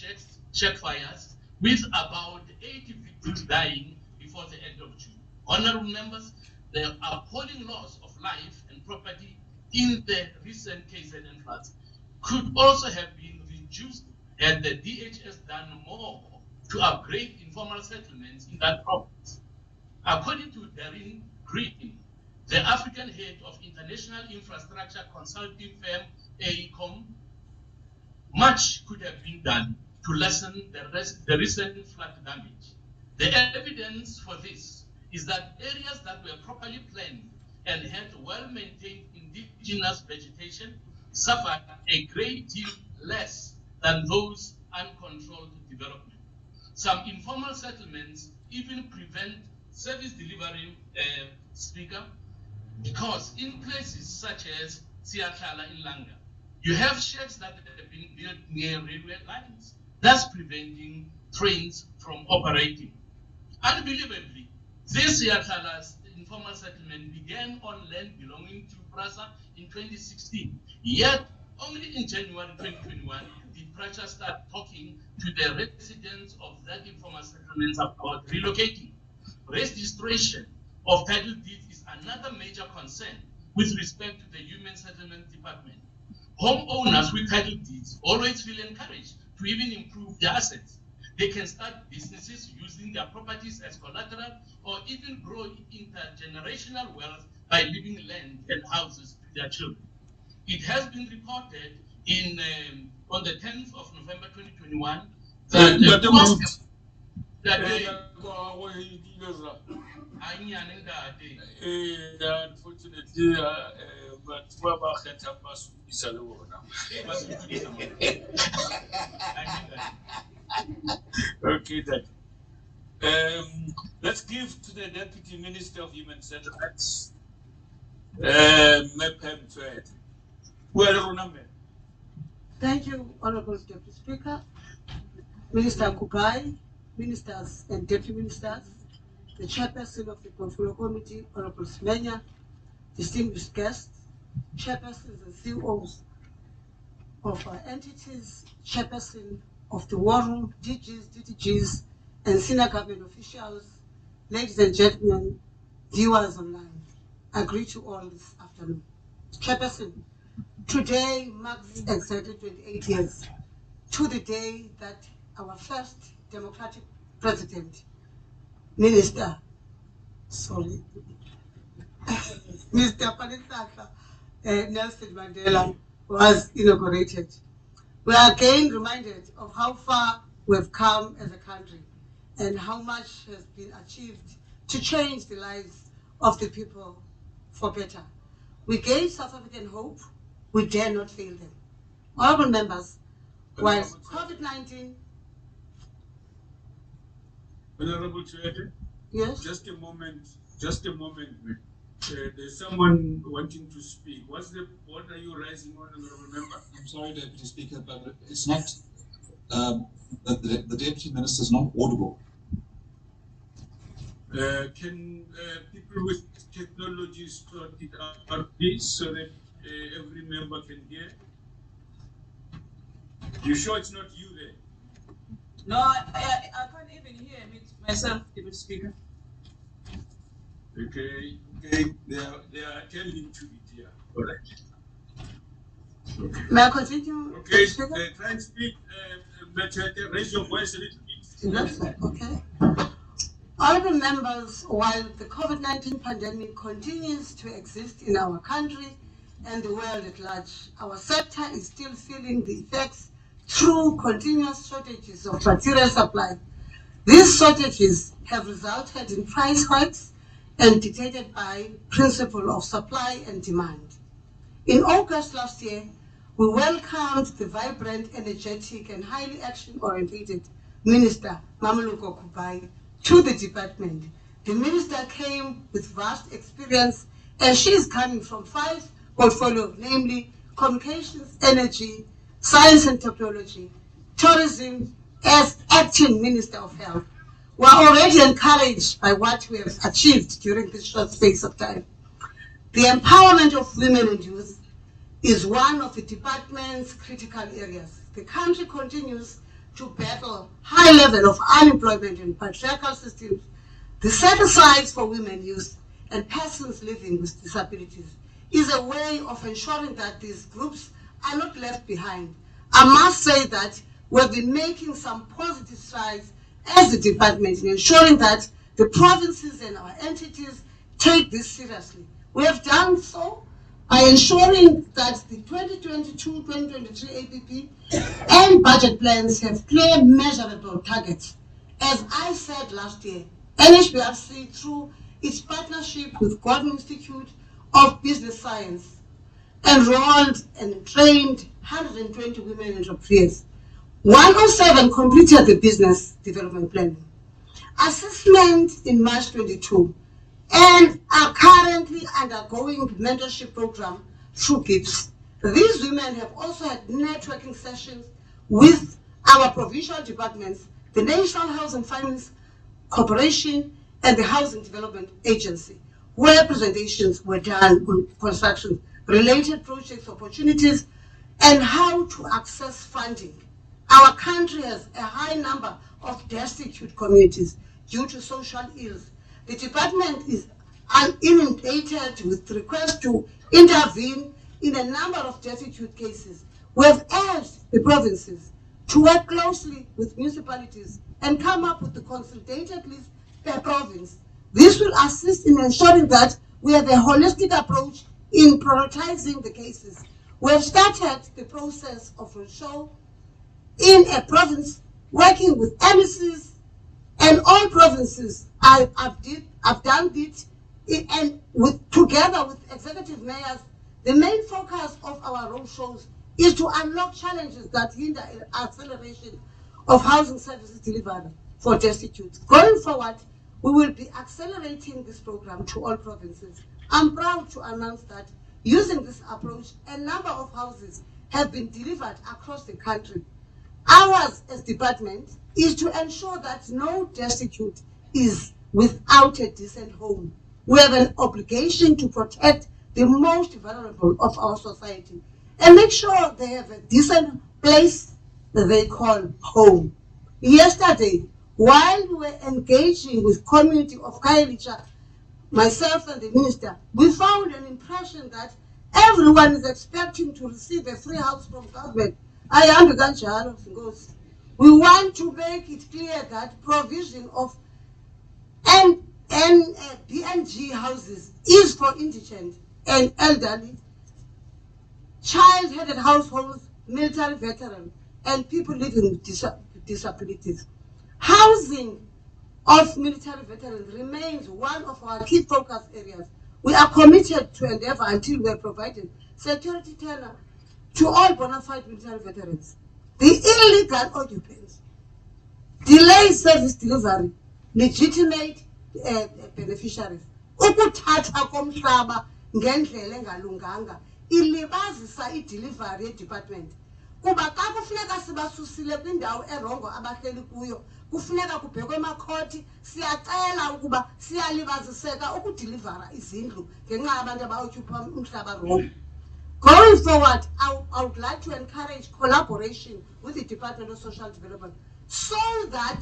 shack fires with about 80 victims dying before the end of June. Honorable members, the appalling loss of life and property in the recent KZN floods could also have been reduced had the DHS done more to upgrade informal settlements in that province. According to Darren Green, the African head of international infrastructure consulting firm AECOM, much could have been done to lessen the recent flood damage. The evidence for this is that areas that were properly planned and had well-maintained indigenous vegetation suffered a great deal less than those uncontrolled development. Some informal settlements even prevent service delivery, Speaker, because in places such as Siatala in Langa, you have shacks that have been built near railway lines, thus preventing trains from operating. Unbelievably, this Siatala informal settlement began on land belonging to Prasa in 2016. Yet, only in January 2021 did Prasa start talking to the residents of that informal settlement about relocating. Registration of title deeds is another major concern with respect to the Human Settlement Department. Homeowners with title deeds always feel encouraged to even improve their assets. They can start businesses using their properties as collateral or even grow intergenerational wealth by leaving land and houses to their children. It has been reported on the 10th of November 2021 unfortunately, but okay, then. Let's give to the Deputy Minister of Human Settlements, Mepem Twet. Well, remember. Thank you, Honorable Deputy Speaker, Minister Kupai, Ministers and Deputy Ministers, the Chairperson of the Portfolio Committee, Honorable Semenya, distinguished guests, Chairpersons and CEOs of our entities, Chairperson of the War Room, DGs, DDGs, and senior government officials, ladies and gentlemen, viewers online, I greet you all this afternoon. Chairperson, today marks exactly 28 years to the day that our first democratic president, Mr. Palesaka Nelson Mandela was inaugurated. We are again reminded of how far we've come as a country and how much has been achieved to change the lives of the people for better. We gave South African hope, we dare not fail them. Honorable members, whilst COVID-19... Honorable Chair, yes? Just a moment. There's someone wanting to speak. What are you raising, Honorable Member? I'm sorry, Deputy Speaker, but it's not, the Deputy Minister is not audible. Can people with technology sort it out, please, so that every member can hear? You sure it's not you there? No, I can't even hear myself, Deputy Speaker. Okay, they are attending to it here. All right. May I continue? Okay, Speaker? try and speak, Machete, raise your voice a little bit. That's right, okay. Honorable members, while the COVID-19 pandemic continues to exist in our country and the world at large, our sector is still feeling the effects through continuous shortages of material supply. These shortages have resulted in price hikes and dictated by principle of supply and demand. In August last year, we welcomed the vibrant, energetic, and highly action-oriented Minister Mameluko Kubai to the department. The minister came with vast experience, and she is coming from 5 portfolios, namely communications, energy, science and technology, tourism, as acting Minister of Health. We are already encouraged by what we have achieved during this short space of time. The empowerment of women and youth is one of the department's critical areas. The country continues to battle high level of unemployment and patriarchal systems. The set-asides for women, youth, and persons living with disabilities is a way of ensuring that these groups are not left behind. I must say that we've been making some positive strides as the department in ensuring that the provinces and our entities take this seriously. We have done so by ensuring that the 2022-2023 APP and budget plans have clear, measurable targets. As I said last year, NHBRC, through its partnership with Gordon Institute of Business Science, enrolled and trained 120 women entrepreneurs. 107 completed the business development plan. Assessment in March 22, and are currently undergoing mentorship program through GIPS. These women have also had networking sessions with our provincial departments, the National House and Finance Corporation, and the Housing Development Agency, where presentations were done on construction related projects, opportunities, and how to access funding. Our country has a high number of destitute communities due to social ills. The department is inundated with requests to intervene in a number of destitute cases. We have urged the provinces to work closely with municipalities and come up with the consolidated list per province. This will assist in ensuring that we have a holistic approach in prioritizing the cases. We have started the process of show in a province working with MECs and all provinces. I've done it, and together with executive mayors, the main focus of our road shows is to unlock challenges that hinder acceleration of housing services delivered for destitute. Going forward, we will be accelerating this program to all provinces. I'm proud to announce that using this approach, a number of houses have been delivered across the country. Ours as department is to ensure that no destitute is without a decent home. We have an obligation to protect the most vulnerable of our society and make sure they have a decent place that they call home. Yesterday, while we were engaging with community of Khayelitsha, myself and the minister, we found an impression that everyone is expecting to receive a free house from government. We want to make it clear that provision of BNG houses is for indigent and elderly, child-headed households, military veterans, and people living with disabilities. Housing of military veterans remains one of our key focus areas. We are committed to endeavor until we have provided security tenure to all bona fide military veterans. The illegal occupants, delay service delivery, legitimate beneficiaries, ukuthatha komhlaba ngendlela engalunganga ilibazisa idelivery yedepartment. Kuba xa kufuneka sibasusile kwindawo erongo abahleli kuyo, kufuneka kubhekwe emakhoti, siyacela ukuba siyalibaziseka ukudelivera izindlu ngenxa yabantu abaoccupy umhlaba rongo. Going forward, I would like to encourage collaboration with the Department of Social Development so that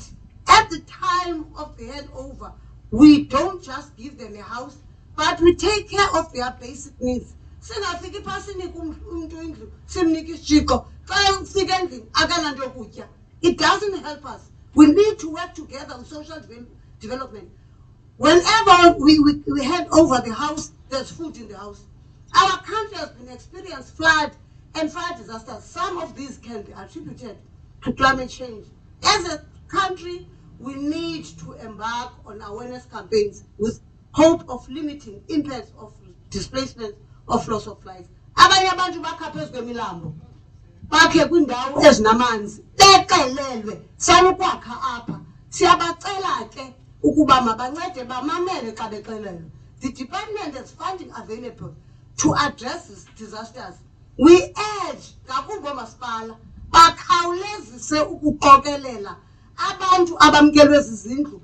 at the time of the handover, we don't just give them a house, but we take care of their basic needs singafiki pha sinike umuntu indlu simnike isijiko xa ufika endlini akananto yokutya. It doesn't help us. We need to work together on social development. Whenever we hand over the house, there's food in the house. Our country has been experiencing flood and fire disasters. Some of these can be attributed to climate change. As a country, we need to embark on awareness campaigns with hope of limiting impacts of displacement, of loss of life. Abanye abantu bakha phezu kwemilambo, bakhe kwindawo ezinamanzi, bekelelwe sanukwakha apha. Siyabacela ke ukuba mabancede bamamele xa bekelelwe. The department has funding available to address these disasters. We urge ngakumbi oomasipala bakhawulezise ukuqokelela abantu abamkelwe zizindlu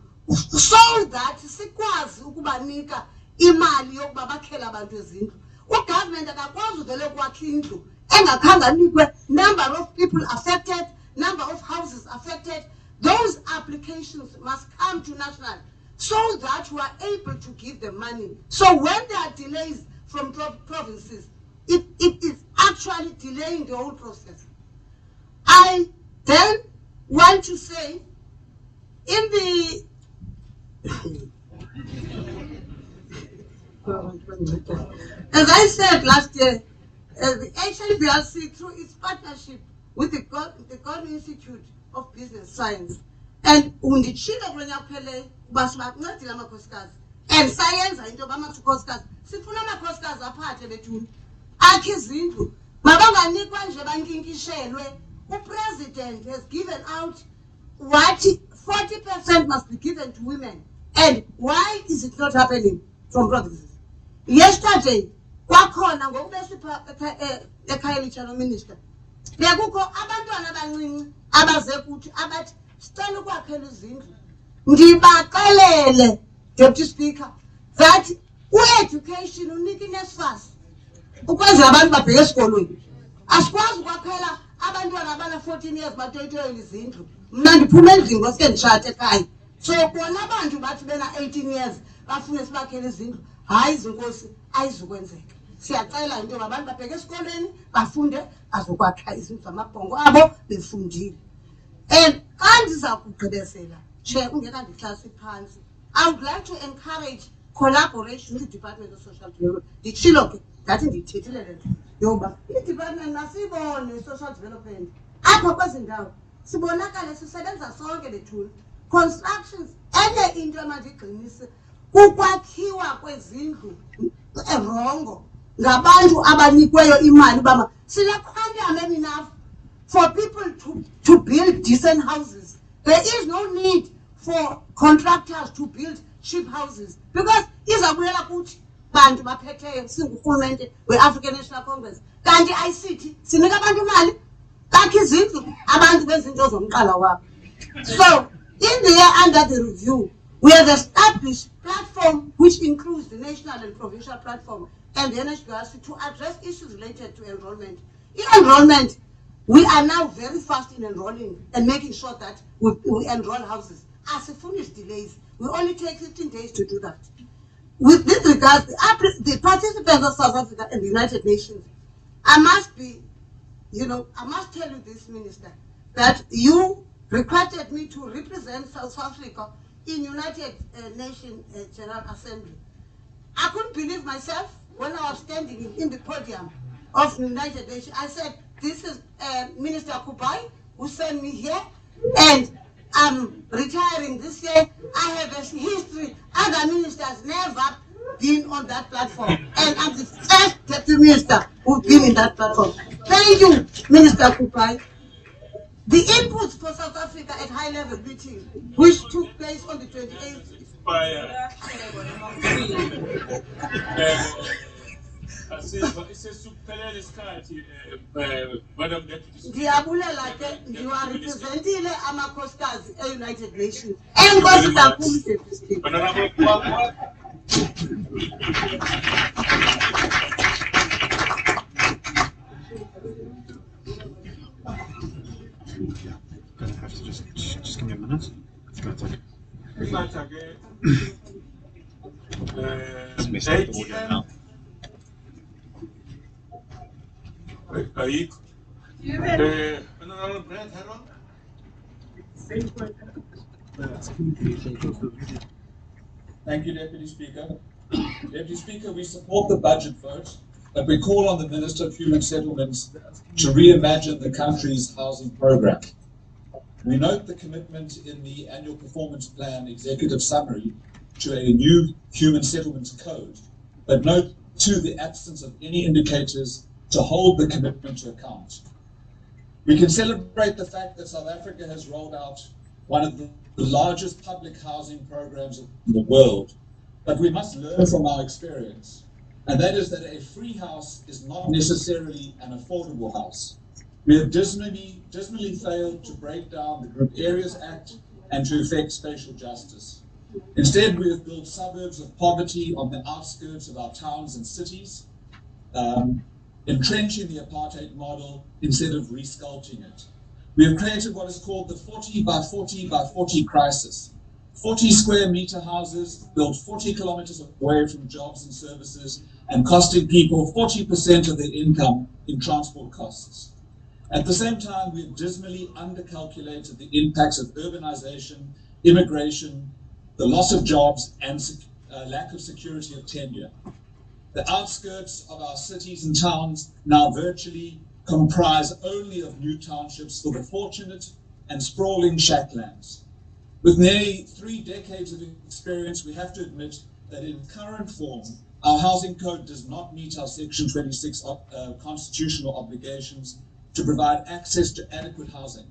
so that sikwazi ukubanika imali yokuba bakhele abantu izindlu. Ugovernment akakwazi uvele kwakha indlu engakhange anikwe number of people affected, number of houses affected. Those applications must come to national so that we are able to give them money. So when there are delays from provinces, it is actually delaying the whole process. I then want to say, in the as I said last year, the HLBRC, through its partnership with the Gordon Institute of Business Science, and unditshilo kwenyaphele basibancedile amakhosikazi and sayenza into bamakhosikazi sifuna amakhosikazi aphathe bethuna akhe izindlu mabanganikwa nje bankinkishelwe. President has given out what 40% must be given to women, and why is it not happening from provinces? Yesterday kwakhona ngokubesipha ekhayelitsha no minister bekukho abantwana abancinci abaze kuthi abathi sicela ukwakhela izindlu. Ndibaxelele Deputy Speaker that education unika iNSFAS ukwenzela abantu babheke esikolweni. Asikwazi ukwakhela abantwana abana 14 years batoyitoyela izindlu. Mna ndiphuma endlini ngosuke nditshate ekhaya, so bona abantu bathi bena 18 years bafune sibakhele izindlu. Hayi zinkosi, ayizukwenzeka. Siyacela into yoba abantu babheke esikolweni bafunde bazokwakha izindlu zamabhongo abo befundile. And xa ndiza kugqibezela Chair ungeka ndihlasi phansi, I would like to encourage collaboration with the Department of Social Development. Nditshilo ke ngathi ndiyithethile le nto yoba i-department masibone social development apha kwezi ndawo sibonakale sisebenza sonke bethuna. Constructions enye into emandigqinise kukwakhiwa kwezindlu erongo ngabantu abanikweyo imali uba sine-quantum enough for people to build decent houses. There is no need for contractors to build cheap houses because izabuyela kuthi bantu baphetheyo singurhulumente we-African National Congress. Kanti ICT sinika abantu imali bakhe izindlu abantu benza into zomqala wabo. So in the year under the review, we have established platform which includes the national and provincial platform and the NHBRC to address issues related to enrollment. In enrollment, we are now very fast in enrolling and making sure that we enroll houses. As a finish delays, we only take 15 days to do that. With this regard, the participants of South Africa and the United Nations, I must tell you this, Minister, that you requested me to represent South Africa in United Nations General Assembly. I couldn't believe myself when I was standing in the podium of the United Nations. I said, this is Minister Kubai who sent me here, and I'm retiring this year. I have a history. Other ministers never been on that platform, and I'm the first deputy minister who's been in that platform. Thank you, Minister Kubai. The inputs for South Africa at high-level meeting, which took place on the 28th. Ndiyabulela ke ndiwarepresentile amakhosikazi e-United Nations. Enkosi kakhulu Deputy Speaker. Gonna have to just give me a minute. It's gonna take. Just messing with the audio now. Ayik. Honorable Brad Harold. Thank you, Deputy Speaker. Deputy Speaker, we support the budget vote, but we call on the Minister of Human Settlements to reimagine the country's housing program. We note the commitment in the annual performance plan executive summary to a new human settlements code, but note too the absence of any indicators to hold the commitment to account. We can celebrate the fact that South Africa has rolled out one of the largest public housing programs in the world, but we must learn from our experience, and that is that a free house is not necessarily an affordable house. We have dismally failed to break down the Group Areas Act and to effect spatial justice. Instead, we have built suburbs of poverty on the outskirts of our towns and cities, entrenching the apartheid model instead of resculpting it. We have created what is called the 40 by 40 by 40 crisis. 40 square meter houses built 40 kilometers away from jobs and services and costing people 40% of their income in transport costs. At the same time, we have dismally undercalculated the impacts of urbanization, immigration, the loss of jobs, and lack of security of tenure. The outskirts of our cities and towns now virtually comprise only of new townships for the fortunate and sprawling shacklands. With nearly 3 decades of experience, we have to admit that in current form, our housing code does not meet our Section 26 constitutional obligations to provide access to adequate housing.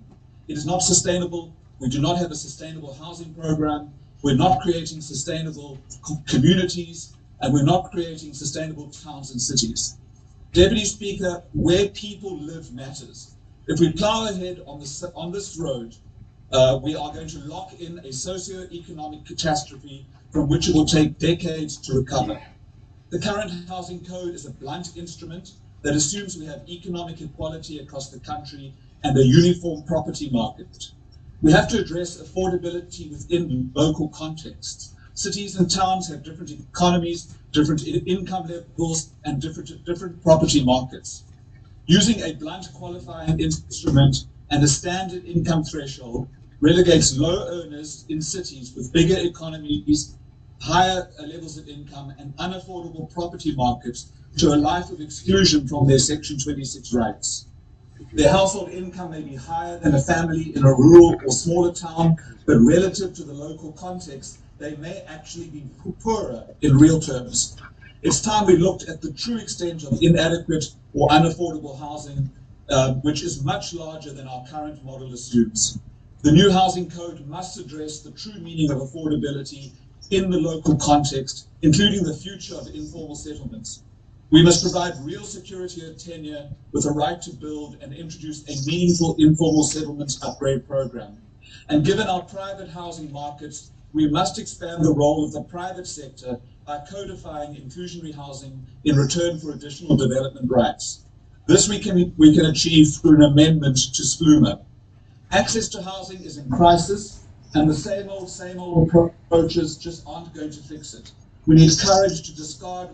It is not sustainable. We do not have a sustainable housing program. We're not creating sustainable communities, and we're not creating sustainable towns and cities. Deputy Speaker, where people live matters. If we plow ahead on this road, we are going to lock in a socio-economic catastrophe from which it will take decades to recover. The current housing code is a blunt instrument that assumes we have economic equality across the country and a uniform property market. We have to address affordability within local contexts. Cities and towns have different economies, different income levels, and different property markets. Using a blunt qualifying instrument and a standard income threshold relegates low earners in cities with bigger economies, higher levels of income, and unaffordable property markets to a life of exclusion from their Section 26 rights. Their household income may be higher than a family in a rural or smaller town, but relative to the local context, they may actually be poorer in real terms. It's time we looked at the true extent of inadequate or unaffordable housing, which is much larger than our current model assumes. The new housing code must address the true meaning of affordability in the local context, including the future of informal settlements. We must provide real security of tenure with a right to build and introduce a meaningful informal settlements upgrade program. And given our private housing markets, we must expand the role of the private sector by codifying inclusionary housing in return for additional development rights. This we can achieve through an amendment to SPLUMA. Access to housing is in crisis, and the same old approaches just aren't going to fix it. We need courage to discard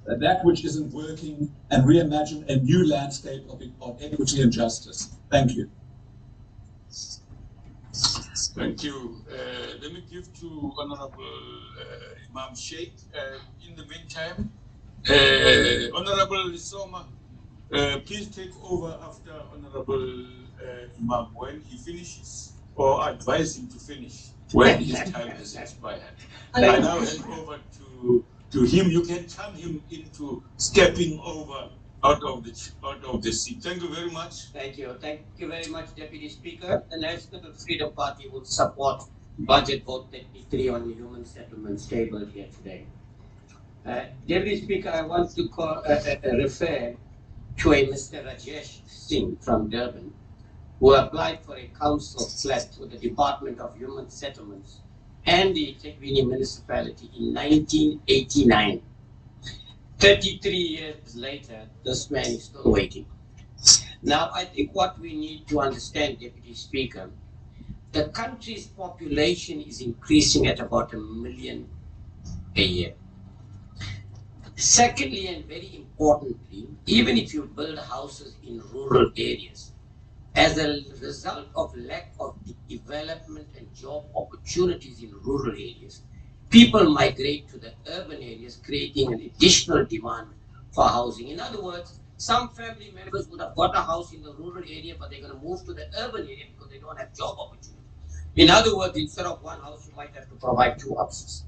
that which isn't working and reimagine a new landscape of equity and justice. Thank you. Thank you. Let me give to Honorable Imam Sheikh. In the meantime, Honorable Lisoma, please take over after Honorable Imam when he finishes, or advise him to finish when his time has expired. I now hand over to him. You can turn him into stepping over out of the seat. Thank you very much. Thank you. Thank you very much, Deputy Speaker. The National Freedom Party will support Budget Vote 33 on the human settlements tabled here today. Deputy Speaker, I want to refer to a Mr. Rajesh Singh from Durban, who applied for a council flat with the Department of Human Settlements and the eThekwini municipality in 1989. 33 years later, this man is still waiting. Now, I think what we need to understand, Deputy Speaker, the country's population is increasing at about 1 million a year. Secondly, and very importantly, even if you build houses in rural areas, as a result of lack of development and job opportunities in rural areas, people migrate to the urban areas, creating an additional demand for housing. In other words, some family members would have got a house in the rural area, but they're going to move to the urban area because they don't have job opportunities. In other words, instead of one house, you might have to provide two houses.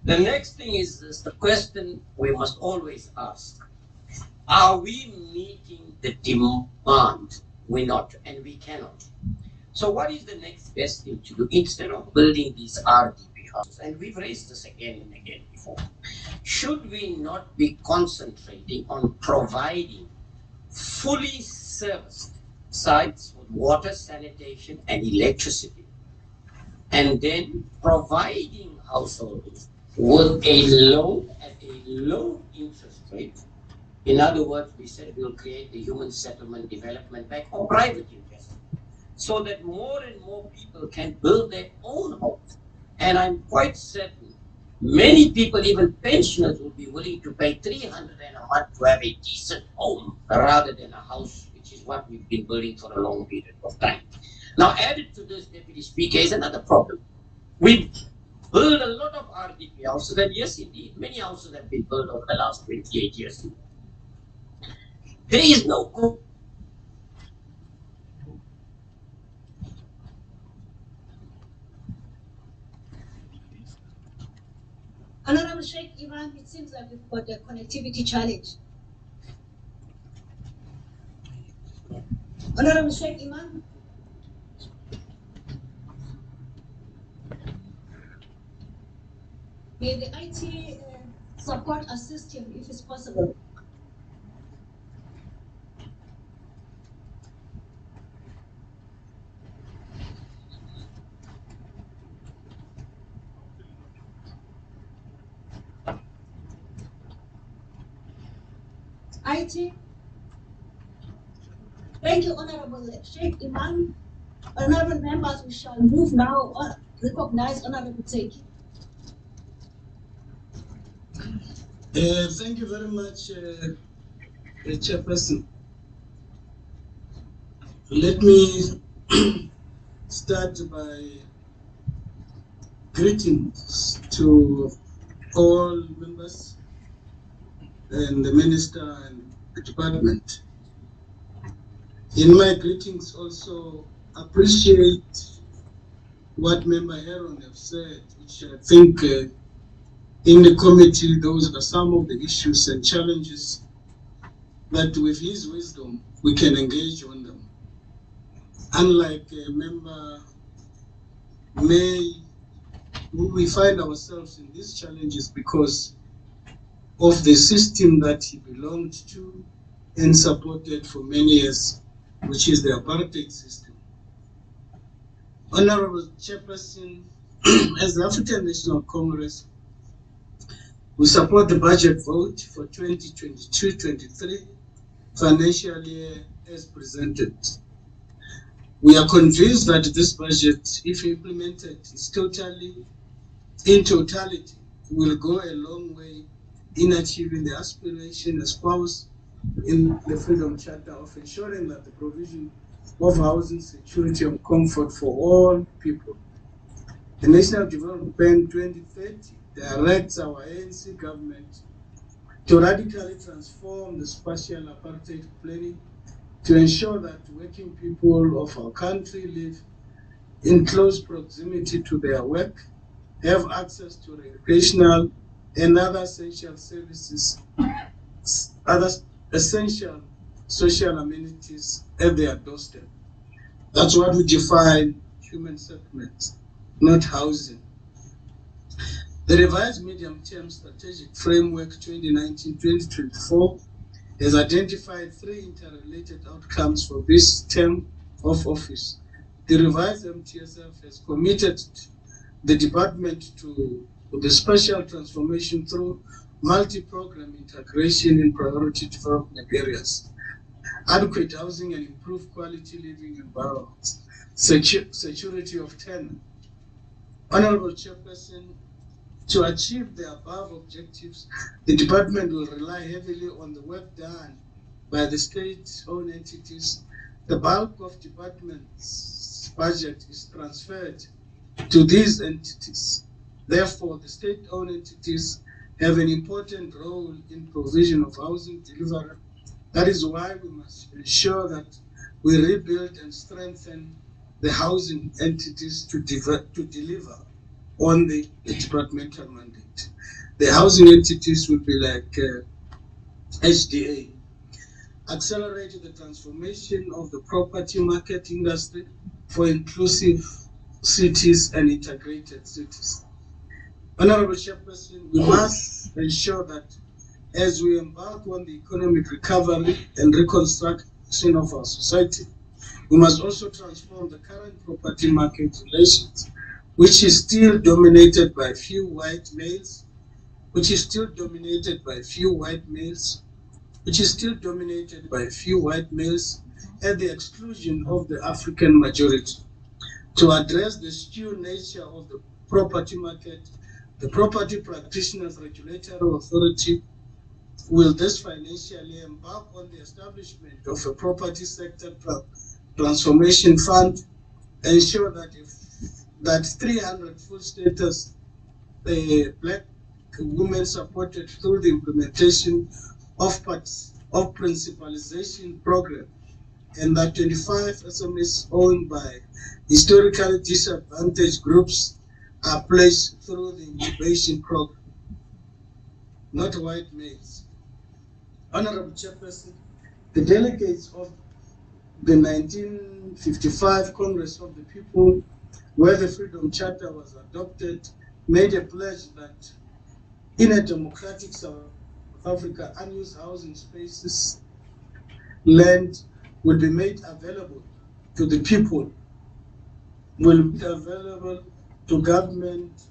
The next thing is this, the question we must always ask. Are we meeting the demand? We're not, and we cannot. So what is the next best thing to do instead of building these RDP houses? And we've raised this again and again before. Should we not be concentrating on providing fully serviced sites with water, sanitation, and electricity, and then providing households with a loan at a low interest rate? In other words, we said we'll create the Human Settlement Development Bank or private investment so that more and more people can build their own homes. And I'm quite certain many people, even pensioners, will be willing to pay 300 a month to have a decent home rather than a house, which is what we've been building for a long period of time. Now, added to this, Deputy Speaker, is another problem. We build a lot of RDP houses, and yes, indeed, many houses have been built over the last 28 years. There is no Honorable Sheikh Imam, it seems like we've got a connectivity challenge. Honorable Sheikh Imam. May the IT support assist him if it's possible. IT. Thank you, Honorable Sheikh Imam. Honorable members, we shall move now on. Recognize Honorable Teki. Thank you very much, Chairperson. Let me start by greetings to all members and the Minister and the Department. In my greetings also appreciate what Member Heron have said, which I think in the committee, those are some of the issues and challenges that with his wisdom, we can engage on them. Unlike Member May, we find ourselves in these challenges because of the system that he belonged to and supported for many years, which is the apartheid system. Honorable Chairperson, as the African National Congress, we support the budget vote for 2022-23 financial year as presented. We are convinced that this budget, if implemented, in totality, will go a long way in achieving the aspiration espoused in the Freedom Charter of ensuring that the provision of housing, security, and comfort for all people. The National Development Plan 2030 directs our ANC government to radically transform the spatial apartheid planning to ensure that working people of our country live in close proximity to their work, have access to recreational and other essential services, other essential social amenities at their doorstep. That's what we define human settlements, not housing. The revised medium-term strategic framework 2019-2024 has identified 3 interrelated outcomes for this term of office. The revised MTSF has committed the department to the spatial transformation through multi-program integration in priority development areas, adequate housing and improved quality living environments, security of tenant. Honorable Chairperson, To achieve the above objectives, the department will rely heavily on the work done by the state-owned entities. The bulk of department's budget is transferred to these entities. Therefore, the state-owned entities have an important role in provision of housing delivery. That is why we must ensure that we rebuild and strengthen the housing entities to deliver on the departmental mandate. The housing entities will be like HDA, accelerate the transformation of the property market industry for inclusive cities and integrated cities. Honorable Chairperson, we must ensure that as we embark on the economic recovery and reconstruction of our society, we must also transform the current property market relations, which is still dominated by few white males, at the exclusion of the African majority. To address the skewed nature of the property market, the Property Practitioners Regulatory Authority will this financial year embark on the establishment of a property sector transformation fund, ensure that 300 full status black women supported through the implementation of principalization program, and that 25 SMEs owned by historically disadvantaged groups are placed through the incubation program, not white males. Honorable Chairperson, the delegates of the 1955 Congress of the People, where the Freedom Charter was adopted, made a pledge that in a democratic South Africa, unused housing spaces, land will be made available to the people, will be available to government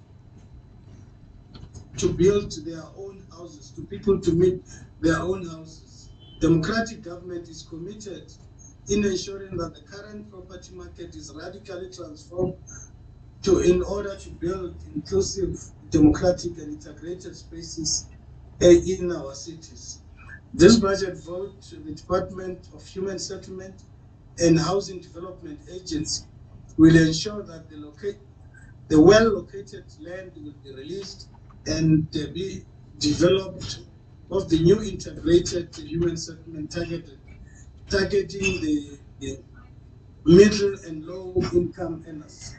to build their own houses, to people to meet their own houses. Democratic government is committed in ensuring that the current property market is radically transformed in order to build inclusive, democratic and integrated spaces in our cities. This budget vote, the Department of Human Settlement and Housing Development Agency will ensure that the well-located land will be released and be developed of the new integrated human settlement targeting the middle and low income earners.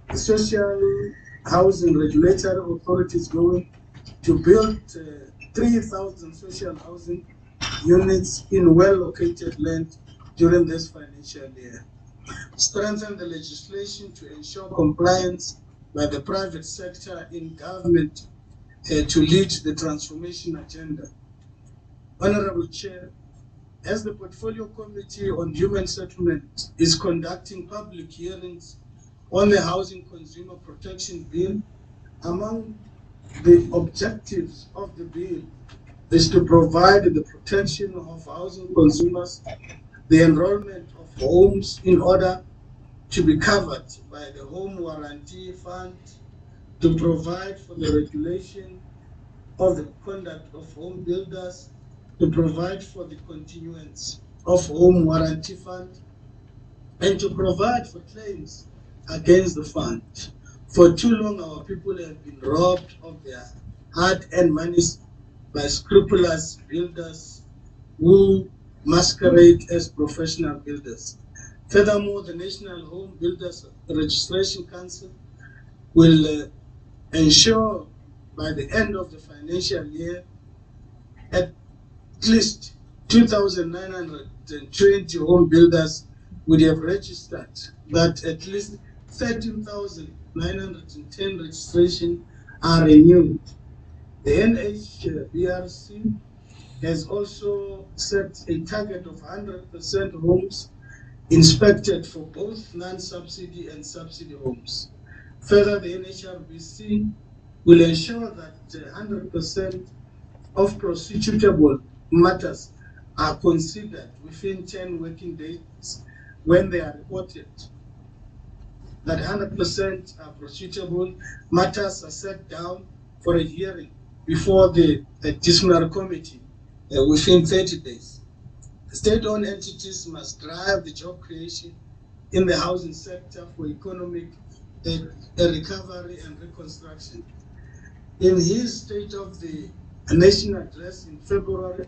The Social Housing Regulatory Authority is going to build 3,000 social housing units in well-located land during this financial year. Strengthen the legislation to ensure compliance by the private sector in government to lead the transformation agenda. Honorable Chair, as the Portfolio Committee on Human Settlement is conducting public hearings on the Housing Consumer Protection Bill, among the objectives of the bill is to provide the protection of housing consumers, the enrollment of homes in order to be covered by the Home Warranty Fund, to provide for the regulation of the conduct of home builders, to provide for the continuance of Home Warranty Fund, and to provide for claims against the fund. For too long, our people have been robbed of their hard-earned monies by scrupulous builders who masquerade as professional builders. Furthermore, the National Home Builders Registration Council will ensure by the end of the financial year at least 2,920 home builders would have registered, that at least 13,910 registrations are renewed. The NHBRC has also set a target of 100% homes inspected for both non-subsidy and subsidy homes. Further, the NHRBC will ensure that 100% of prosecutable matters are considered within 10 working days when they are reported. That 100% are prosecutable matters are set down for a hearing before the disciplinary committee within 30 days. The state-owned entities must drive the job creation in the housing sector for economic recovery and reconstruction. In his State of the Nation address in February,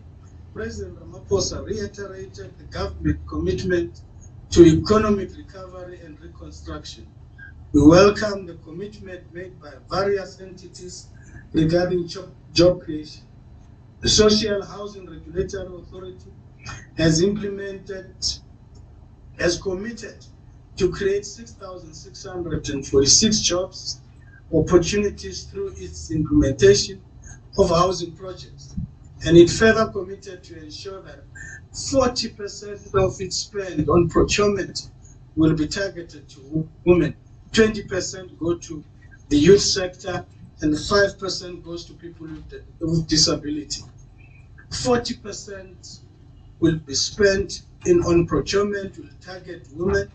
President Ramaphosa reiterated the government commitment to economic recovery and reconstruction. We welcome the commitment made by various entities regarding job creation. The Social Housing Regulatory Authority has committed to create 6,646 jobs opportunities through its implementation of housing projects. And it further committed to ensure that 40% of its spend on procurement will be targeted to women, 20% go to the youth sector, and 5% goes to people with disability. 40% will be spent on procurement, will target women,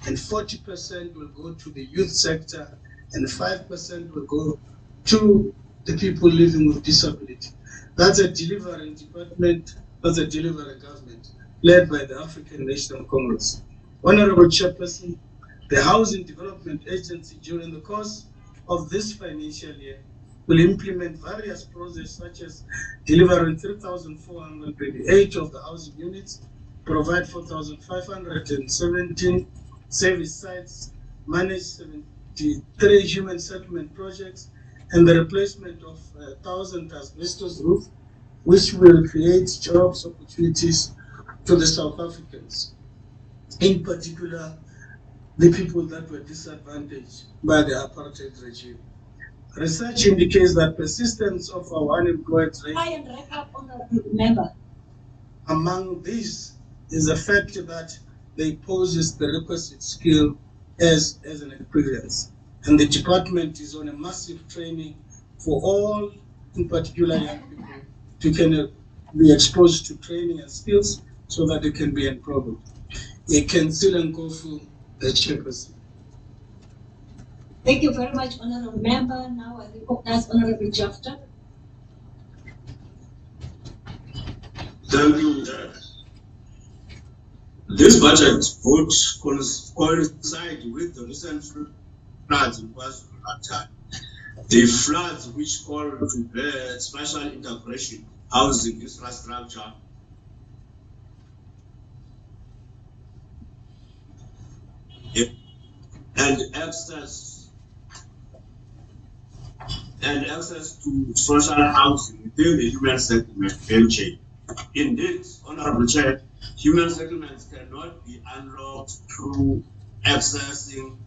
and 40% will go to the youth sector, and 5% will go to the people living with disability. That's a delivery department, that's a delivery government led by the African National Congress. Honorable Chairperson, the Housing Development Agency during the course of this financial year will implement various projects such as delivering 3,428 of the housing units, provide 4,517 service sites, manage 73 human settlement projects, and the replacement of 1,000 asbestos roof, which will create jobs opportunities to the South Africans, in particular the people that were disadvantaged by the apartheid regime. Research indicates that persistence of our unemployed rate. Try and wrap up, honorable member. Among these is the fact that they possess the requisite skill as an experience. And the department is on a massive training for all, in particular young people, to can be exposed to training and skills so that they can be employed. Councillor Nkofu, the chairperson. Thank you very much, honorable member. Now I recognize Honorable Jafta. Thank you. This budget vote coincides with the recent floods in KwaZulu-Natal. The floods which call to bear special integration, housing infrastructure, and access to social housing within the human settlement value chain. Indeed, Honorable Chair, human settlements cannot be unlocked through accessing,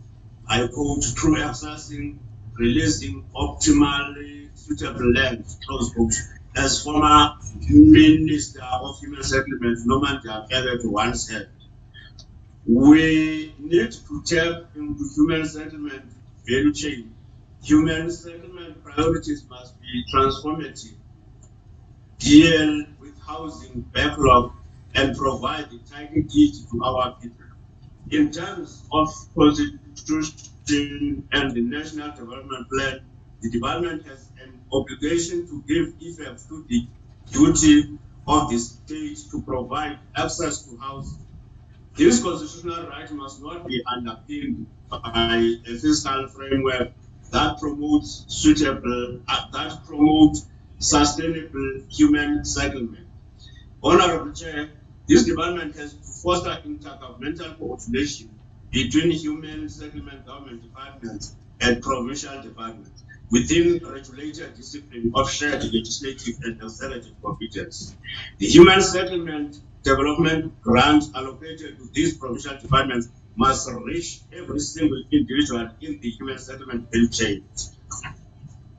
I quote, through accessing, releasing optimally suitable land, close quote, as former Minister of Human Settlements, Norman Japheth, once said. We need to tap into human settlement value chain. Human settlement priorities must be transformative, deal with housing backlog, and provide a tidy deed to our people. In terms of Constitution and the National Development Plan, the department has an obligation to give effect to the duty of the state to provide access to housing. This constitutional right must not be underpinned by a fiscal framework that promotes sustainable human settlement. Honorable Chair, this department has to foster intergovernmental coordination between human settlement government departments and provincial departments within regulated discipline of shared legislative and executive competence. The human settlement development grant allocated to these provincial departments must reach every single individual in the human settlement value chain.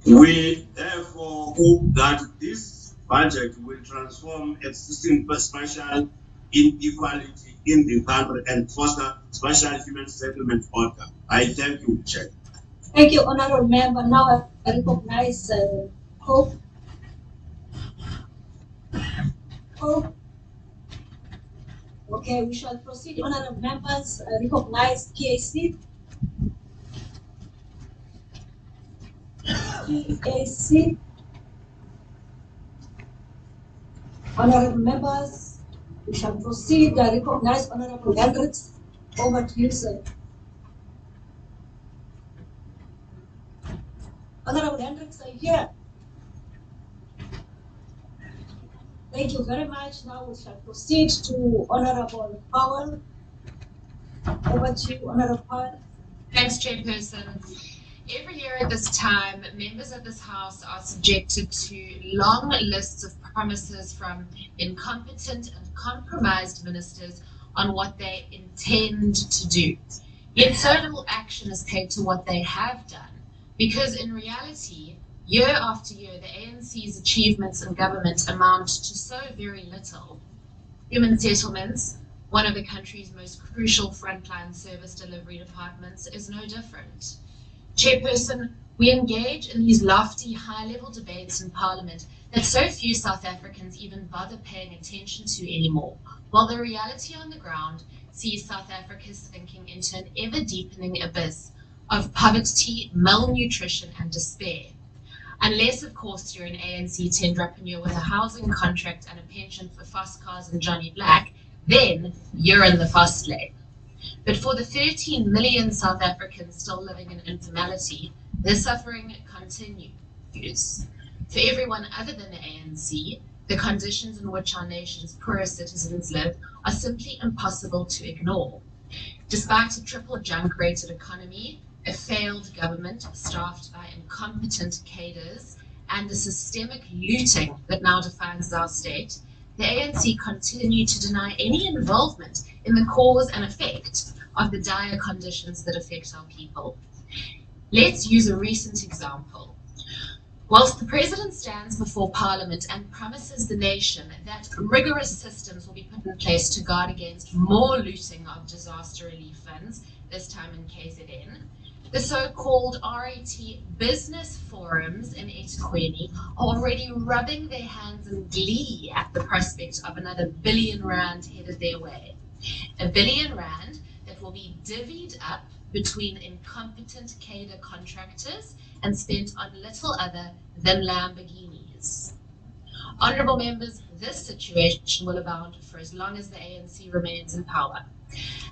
We therefore hope that this budget will transform existing spatial inequality in the country and foster spatial human settlement order. I thank you, Chair. Thank you, honorable member. Now I recognize Hope. Hope. Okay, we shall proceed. Honorable members, recognize KAC. EAC. Honorable members, we shall proceed. I recognize Honorable Hendricks. Over to you, sir. Honorable Hendricks, are you here? Thank you very much. Now we shall proceed to Honorable Powell. Over to you, Honorable Powell. Thanks, Chairperson. Every year at this time, members of this House are subjected to long lists of promises from incompetent and compromised ministers on what they intend to do. Yet so little action is paid to what they have done, because in reality, year after year, the ANC's achievements in government amount to so very little. Human settlements, one of the country's most crucial frontline service delivery departments, is no different. Chairperson, we engage in these lofty, high-level debates in Parliament that so few South Africans even bother paying attention to anymore, while the reality on the ground sees South Africa sinking into an ever-deepening abyss of poverty, malnutrition, and despair. Unless, of course, you're an ANC tendrapreneur with a housing contract and a pension for fast cars and Johnny Black, then you're in the fast lane. But for the 13 million South Africans still living in informality, their suffering continues. For everyone other than the ANC, the conditions in which our nation's poorest citizens live are simply impossible to ignore. Despite a triple junk-rated economy, a failed government staffed by incompetent cadres, and the systemic looting that now defines our state, the ANC continue to deny any involvement in the cause and effect of the dire conditions that affect our people. Let's use a recent example. Whilst the President stands before Parliament and promises the nation that rigorous systems will be put in place to guard against more looting of disaster relief funds, this time in KZN, the so-called RET business forums in eThekwini are already rubbing their hands in glee at the prospect of another R1 billion headed their way. R1 billion that will be divvied up between incompetent cadre contractors and spent on little other than Lamborghinis. Honourable members, this situation will abound for as long as the ANC remains in power.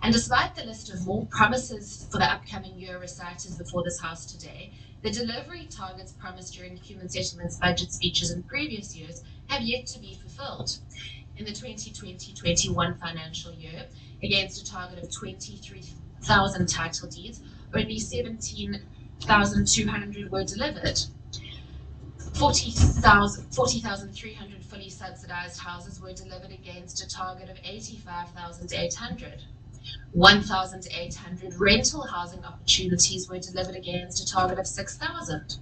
And despite the list of more promises for the upcoming year recited before this House today, the delivery targets promised during Human Settlements budget speeches in previous years have yet to be fulfilled. In the 2020-21 financial year, against a target of 23,000 title deeds, only 17,200 were delivered. 40,300 fully subsidized houses were delivered against a target of 85,800. 1,800 rental housing opportunities were delivered against a target of 6,000.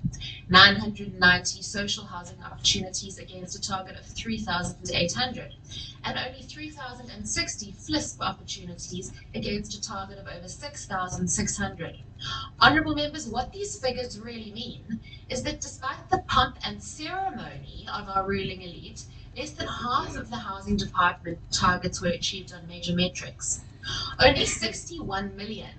990 social housing opportunities against a target of 3,800. And only 3,060 FLISP opportunities against a target of over 6,600. Honourable members, what these figures really mean is that despite the pomp and ceremony of our ruling elite, less than half of the housing department targets were achieved on major metrics. Only 61 million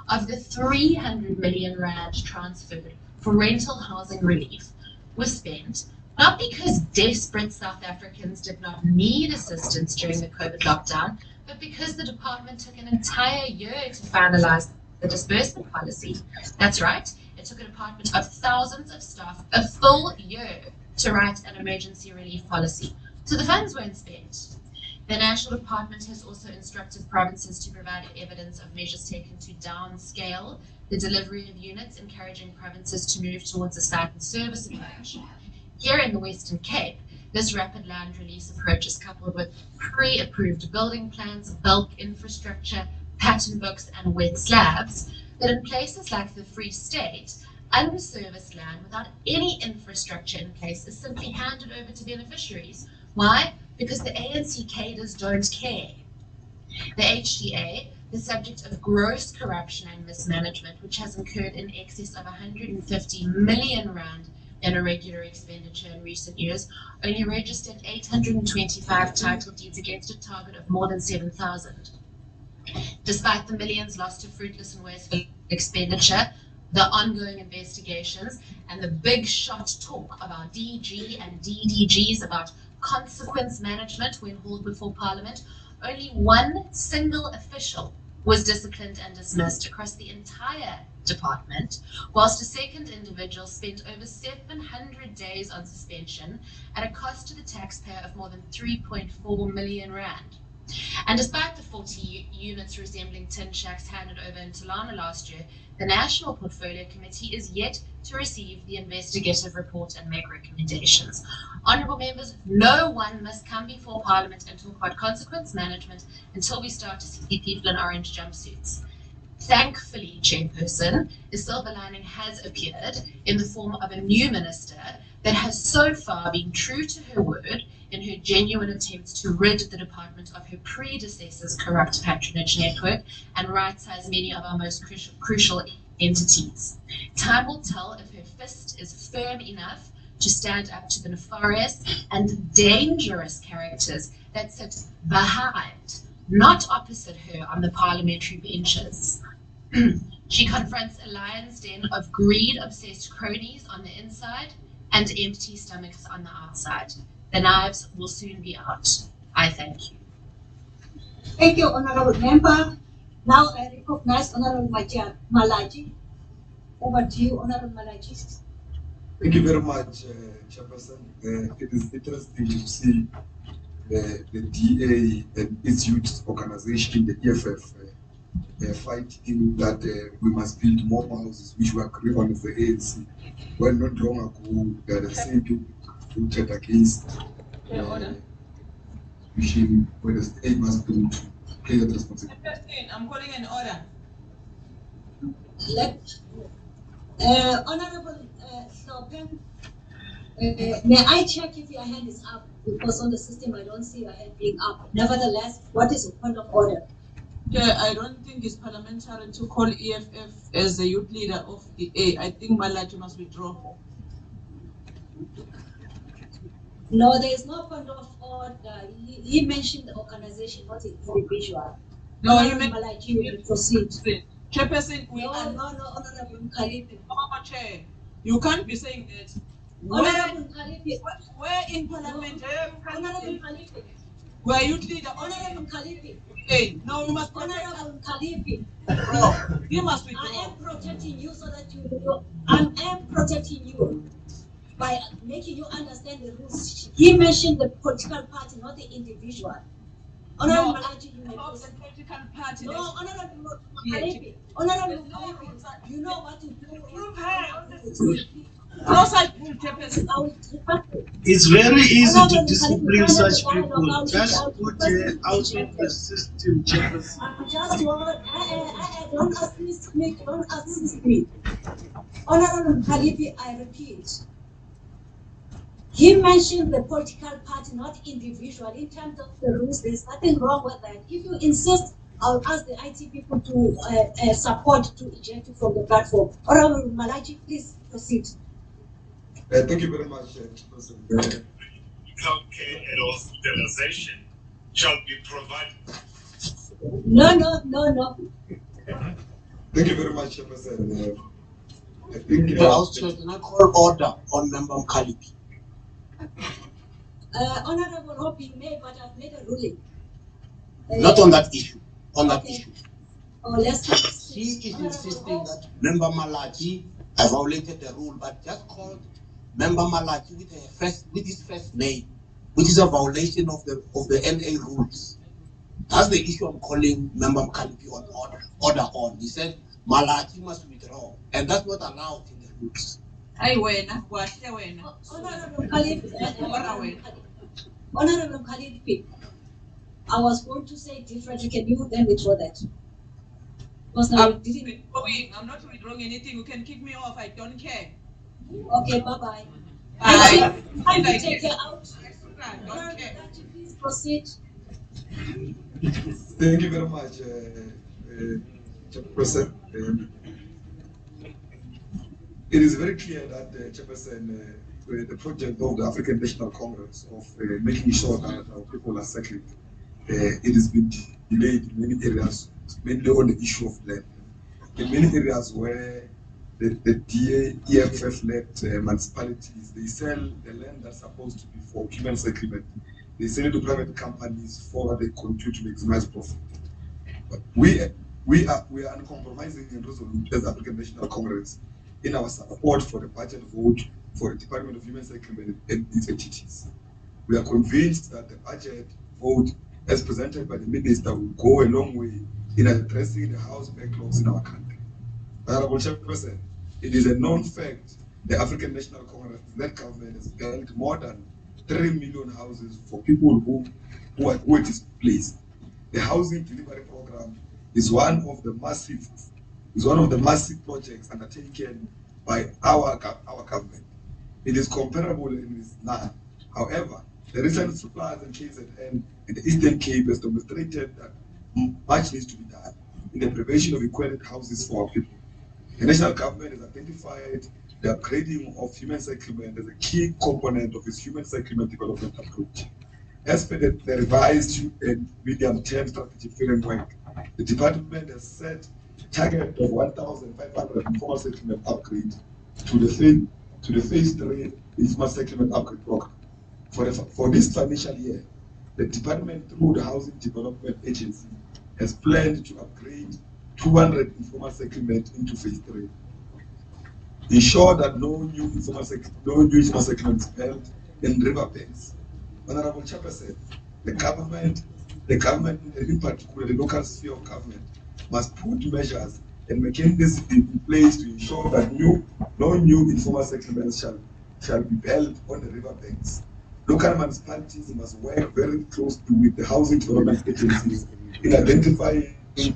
of the 300 million rand transferred for rental housing relief was spent, not because desperate South Africans did not need assistance during the COVID lockdown, but because the department took an entire year to finalise the disbursement policy. That's right, it took a department of thousands of staff a full year to write an emergency relief policy. So the funds weren't spent. The National Department has also instructed provinces to provide evidence of measures taken to downscale the delivery of units, encouraging provinces to move towards a site and service approach. Here in the Western Cape, this rapid land release approach is coupled with pre-approved building plans, bulk infrastructure, pattern books, and wet slabs, but in places like the Free State, unserviced land without any infrastructure in place is simply handed over to beneficiaries. Why? Because the ANC cadres don't care. The HDA, the subject of gross corruption and mismanagement, which has incurred in excess of 150 million rand in irregular expenditure in recent years, only registered 825 title deeds against a target of more than 7,000. Despite the millions lost to fruitless and wasteful expenditure, the ongoing investigations and the big shot talk about DG and DDGs, about consequence management when hauled before Parliament, only one single official was disciplined and dismissed across the entire department, whilst a second individual spent over 700 days on suspension at a cost to the taxpayer of more than 3.4 million rand. And despite the 40 units resembling tin shacks handed over in Tulana last year, the National Portfolio Committee is yet to receive the investigative report and make recommendations. Honourable members, no one must come before Parliament and talk about consequence management until we start to see people in orange jumpsuits. Thankfully, Chairperson, a silver lining has appeared in the form of a new minister that has so far been true to her word in her genuine attempts to rid the department of her predecessor's corrupt patronage network and right-size many of our most crucial entities. Time will tell if her fist is firm enough to stand up to the nefarious and dangerous characters that sit behind, not opposite her on the parliamentary benches. She confronts a lion's den of greed-obsessed cronies on the inside and empty stomachs on the outside. The knives will soon be out. I thank you. Thank you, Honourable Member. Now I recognize Honourable Malaji. Over to you, Honourable Malaji. Thank you very much, Chairperson. It is interesting to see the DA and its youth organization, the EFF, fighting that we must build more houses, which we agree on with the ANC. When not long ago, they are the same people voted against regime where the state must do to pay the responsibility. I'm calling an order. Honourable Hlophe, may I check if your hand is up? Because on the system I don't see your hand being up. Nevertheless, what is the point of order? Yeah, I don't think it's parliamentary to call EFF as the youth leader of the A. I think Malachi must withdraw. No, there is no point of order. He mentioned the organization, not the individual. No, you meant Malachi will proceed. Chairperson, we no, are no, Honourable Mkhalipi. Chair. You can't be saying that. Honourable Mkhalipi. Where in Parliament? Honourable Mkhalipi. Where youth leader? Honourable Mkhalipi. Hey, no, you must Honourable Mkhalipi. You must be. I am protecting you so that you. I am protecting you by making you understand the rules. He mentioned the political party, not the individual. Honourable Malachi, you may proceed. Political party. No, Honourable Mkhalipi. Honourable Mkhalipi, you know what to do. No such Chairperson. It's very easy to discipline such people. Just put out of the system, Chairperson. Don't assist me. Don't assist me. Honourable Mkhalipi, I repeat. He mentioned the political party, not individual. In terms of the rules, there's nothing wrong with that. If you insist, I'll ask the IT people to support to eject you from the platform. Honourable Malachi, please proceed. Thank you very much, Chairperson. Healthcare and hospitalization shall be provided. No. Thank you very much, Chairperson. I think can I call order on Member Mkhalipi? Honourable Hope, you may, but I've made a ruling. Not on that issue. On that issue. Oh, let's She is insisting that Member Malachi violated the rule, but just called Member Malachi with his first name, which is a violation of the NA rules. That's the issue I'm calling Member Mkhalipi on order on. He said Malachi must withdraw, and that's not allowed in the rules. Honourable Mkhalipi, I was going to say differently. Can you then withdraw that? Because now I'm not withdrawing anything. You can kick me off. I don't care. Okay, bye-bye. I take her out. Don't care. Please proceed. Thank you very much, Chairperson. It is very clear that Chairperson, the project of the African National Congress of making sure that our people are settled, it has been delayed in many areas, mainly on the issue of land. In many areas where the DA, EFF-led municipalities, they sell the land that's supposed to be for human settlement. They sell it to private companies for they continue to maximize profit. But we are uncompromising and resolute as African National Congress in our support for the budget vote for the Department of Human Settlement and its entities. We are convinced that the budget vote, as presented by the Minister, will go a long way in addressing the house backlogs in our country. Honorable Chairperson, it is a known fact the African National Congress, that government has built more than 3 million houses for people who are displaced. The housing delivery program is one of the massive projects undertaken by our government. It is comparable and it is none. However, the recent floods in KZN and the Eastern Cape has demonstrated that much needs to be done in the prevention of equivalent houses for our people. The national government has identified the upgrading of human settlement as a key component of its human settlement development approach. As per the revised medium-term strategy framework, the department has set a target of 1,500 informal settlement upgrade to the phase 3 informal settlement upgrade program. For this financial year, the department, through the Housing Development Agency, has planned to upgrade 200 informal settlement into phase 3. Ensure that no new informal settlements built in riverbanks. Honorable Chairperson, the government, and in particular the local sphere of government, must put measures and mechanisms in place to ensure that no new informal settlements shall be built on the riverbanks. Local municipalities must work very closely with the housing development agencies in identifying the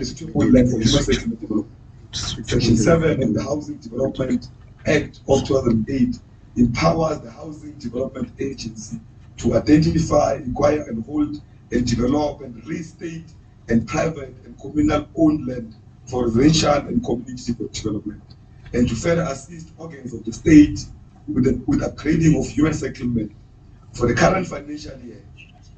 suitable land for human settlement development. Section 7 of the Housing Development Act of 2008 empowers the Housing Development Agency to identify, acquire, and hold and develop and restate and private and communal owned land for residential and community development, and to further assist organs of the state with upgrading of human settlement. For the current financial year,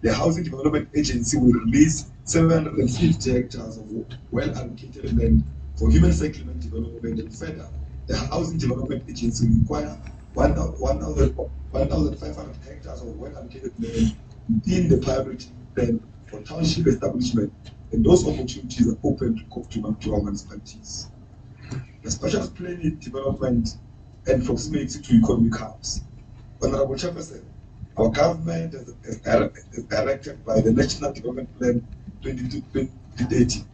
the Housing Development Agency will release 750 hectares of well-allocated land for human settlement development, and further, the Housing Development Agency will require 1,500 hectares of well-allocated land within the priority plan for township establishment, and those opportunities are open to our municipalities. The special planning, development, and proximity to economic hubs. Honorable Chairperson, our government is directed by the National Development Plan 2030.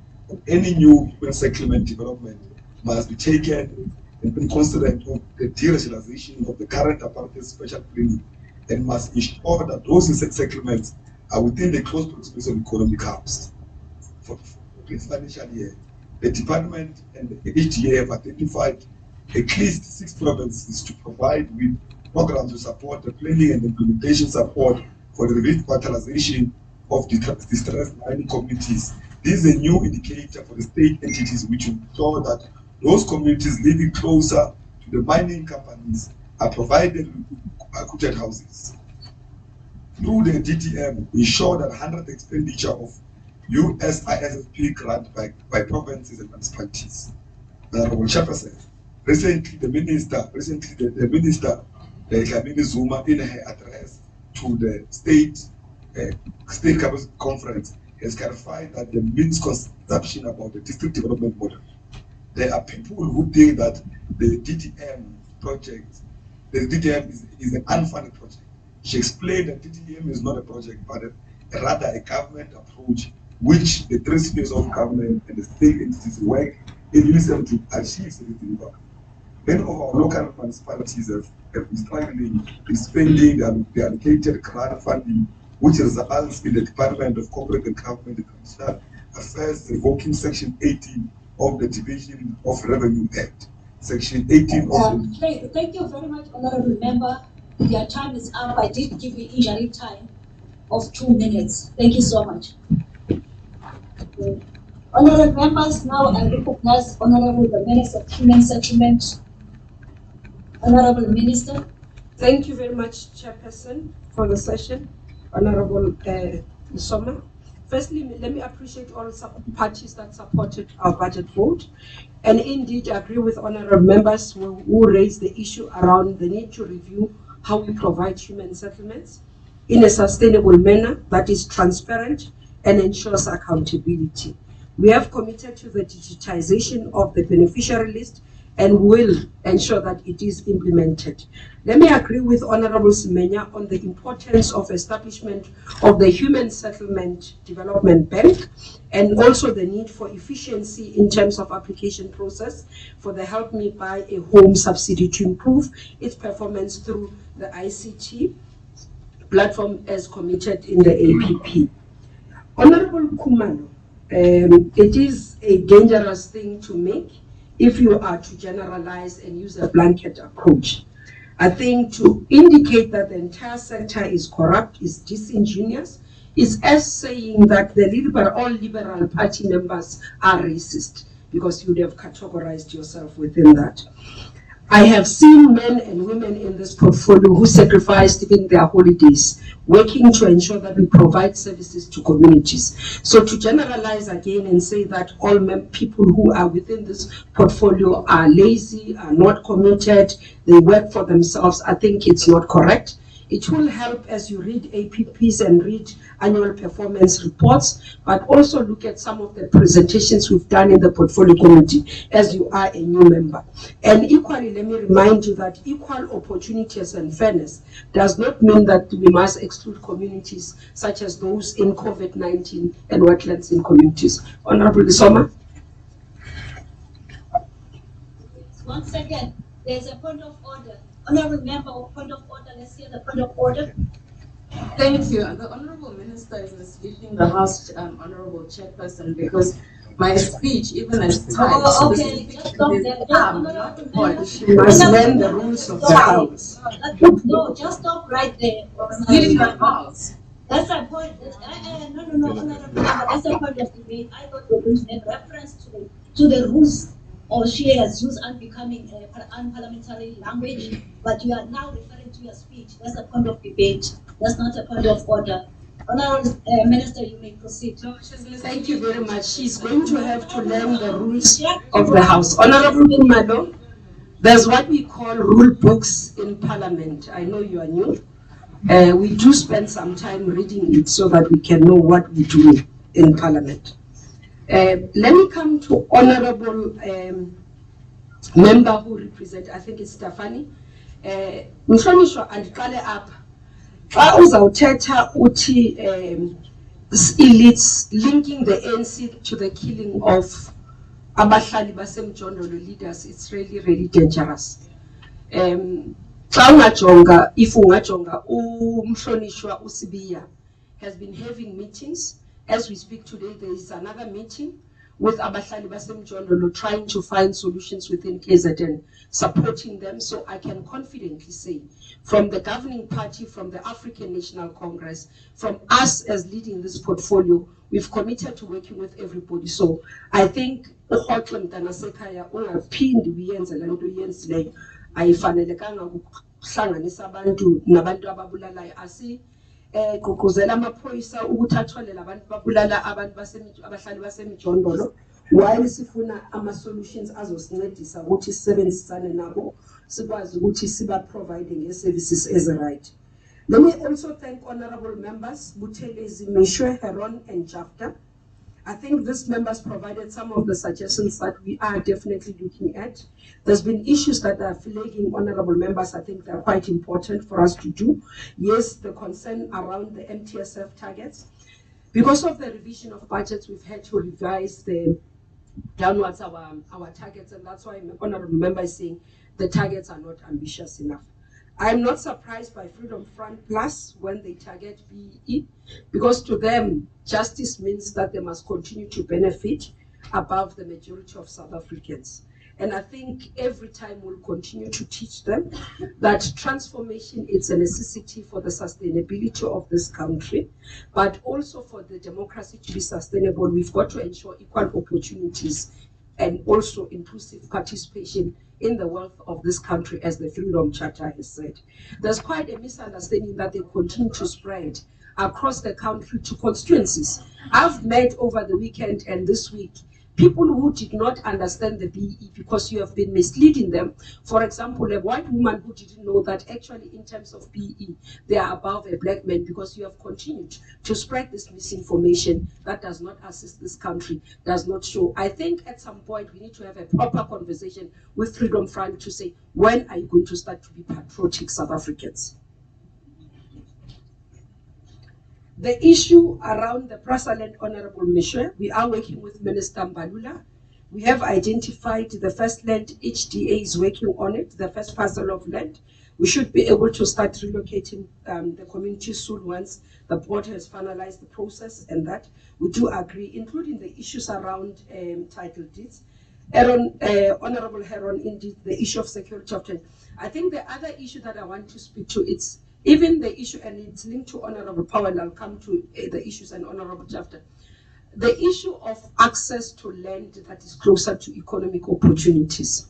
Any new human settlement development must be taken in consideration of the de-racialization of the current apartheid special planning, and must ensure that those settlements are within the close proximity of economic hubs. For this financial year, the department and the HDA have identified at least 6 provinces to provide with programs to support the planning and implementation support for the revitalization of distressed mining communities. This is a new indicator for the state entities which will ensure that those communities living closer to the mining companies are provided with accredited houses. Through the DTM, ensure that 100 expenditure of USISFP grant by provinces and municipalities. Honorable Chairperson, recently the minister, Dlamini Zuma, in her address to the state conference, has clarified that the misconception about the district development model. There are people who think that the DTM project, the DTM is an unfunded project. She explained that DTM is not a project, but rather a government approach, which the 3 spheres of government and the state entities work in unison to achieve certain work. Many of our local municipalities have been struggling in spending the allocated grant funding, which results in the Department of Corporate and Government International Affairs revoking Section 18 of the Division of Revenue Act. Section 18 of the... Thank you very much, Honorable Member. Your time is up. I did give you injury time of 2 minutes. Thank you so much. Honorable members, now I recognize Honorable the Minister of Human Settlement. Honorable Minister. Thank you very much, Chairperson, for the session. Honorable Soma. Firstly, let me appreciate all parties that supported our budget vote, and indeed agree with honorable members who raised the issue around the need to review how we provide human settlements in a sustainable manner that is transparent and ensures accountability. We have committed to the digitization of the beneficiary list and will ensure that it is implemented. Let me agree with Honorable Semenya on the importance of establishment of the Human Settlement Development Bank, and also the need for efficiency in terms of application process for the Help Me Buy a Home subsidy to improve its performance through the ICT platform as committed in the APP. Honorable Khumalo, it is a dangerous thing to make if you are to generalize and use a blanket approach. I think to indicate that the entire sector is corrupt is disingenuous. It's as saying that all Liberal Party members are racist, because you would have categorized yourself within that. I have seen men and women in this portfolio who sacrificed even their holidays, working to ensure that we provide services to communities. So to generalize again and say that all people who are within this portfolio are lazy, are not committed, they work for themselves, I think it's not correct. It will help as you read APPs and read annual performance reports, but also look at some of the presentations we've done in the portfolio committee as you are a new member. And equally, let me remind you that equal opportunities and fairness does not mean that we must exclude communities such as those in COVID-19 and wetlands in communities. Honorable Lisoma. One second, there's a point of order. Honorable member, point of order. Let's hear the point of order. Thank you. The Honorable Minister is misleading the House Honorable Chairperson, because my speech, even as typed, okay, just stop there. She must learn the rules of the House. No, just stop right there. Leading the House. That's a point. No, Honorable member, that's a point of debate. I thought we were going to make reference to the rules, or she has used unbecoming unparliamentary language, but you are now referring to your speech. That's a point of debate. That's not a point of order. Honorable Minister, you may proceed. Thank you very much. She's going to have to learn the rules of the House. Honorable Khumalo, there's what we call rule books in Parliament. I know you are new. We do spend some time reading it so that we can know what we do in Parliament. Let me come to Honorable Member who represents, I think it's Stefani. Mhlonishwa andiqale apha. Xa uzawuthetha uthi elites linking the ANC to the killing of abahlali basemjondolo leaders, it's really, really dangerous. Xa ungajonga, if ungajonga, uMhlonishwa uSibiya has been having meetings. As we speak today, there is another meeting with abahlali basemjondolo trying to find solutions within KZN, supporting them. So I can confidently say, from the governing party, from the African National Congress, from us as leading this portfolio, we've committed to working with everybody. So I think uRhotxe Mntanasekhaya ungaphindi uyenze le nto uyenzileyo, ayifanelekanga ukuhlanganisa abantu nabantu ababulalayo. Gqugquzela amaphoyisa ukuthi atholele abantu babulala abantu abahlali basemjondolo, while sifuna ama-solutions azosincedisa ukuthi sisebenzisane nabo sikwazi ukuthi siba-providing services as a right. Let me also thank honorable members Buthelezi, Mishwe, Heron, and Jafta. I think these members provided some of the suggestions that we are definitely looking at. There's been issues that are flagging honorable members. I think they're quite important for us to do. Yes, the concern around the MTSF targets. Because of the revision of budgets, we've had to revise downwards our targets, and that's why honorable member is saying the targets are not ambitious enough. I'm not surprised by Freedom Front Plus when they target BEE, because to them, justice means that they must continue to benefit above the majority of South Africans. And I think every time we'll continue to teach them that transformation is a necessity for the sustainability of this country, but also for the democracy to be sustainable. We've got to ensure equal opportunities and also inclusive participation in the wealth of this country, as the Freedom Charter has said. There's quite a misunderstanding that they continue to spread across the country to constituencies. I've met over the weekend and this week people who did not understand the BE because you have been misleading them. For example, a white woman who didn't know that actually in terms of BE, they are above a black man because you have continued to spread this misinformation that does not assist this country, does not show. I think at some point we need to have a proper conversation with Freedom Front to say, when are you going to start to be patriotic South Africans? The issue around the Prasa Land Honorable Mission, we are working with Minister Mbalula. We have identified the first land, HDA is working on it, the first parcel of land. We should be able to start relocating the community soon once the board has finalized the process, and that we do agree, including the issues around title deeds. Honorable Heron, indeed, the issue of security of trade. I think the other issue that I want to speak to, it's even the issue, and it's linked to Honorable Power, and I'll come to the issues and Honorable Chafter. The issue of access to land that is closer to economic opportunities.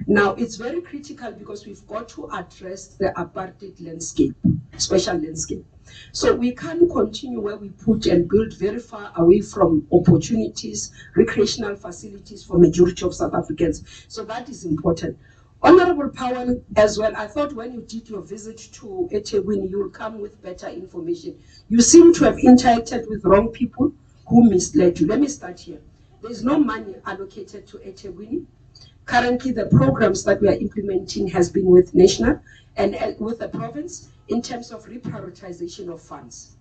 Now, it's very critical because we've got to address the apartheid landscape, special landscape. So we can't continue where we put and build very far away from opportunities, recreational facilities for majority of South Africans. So that is important. Honorable Powell, as well, I thought when you did your visit to eThekwini, you will come with better information. You seem to have interacted with wrong people who misled you. Let me start here. There's no money allocated to eThekwini. Currently, the programs that we are implementing has been with national and with the province in terms of reprioritization of funds.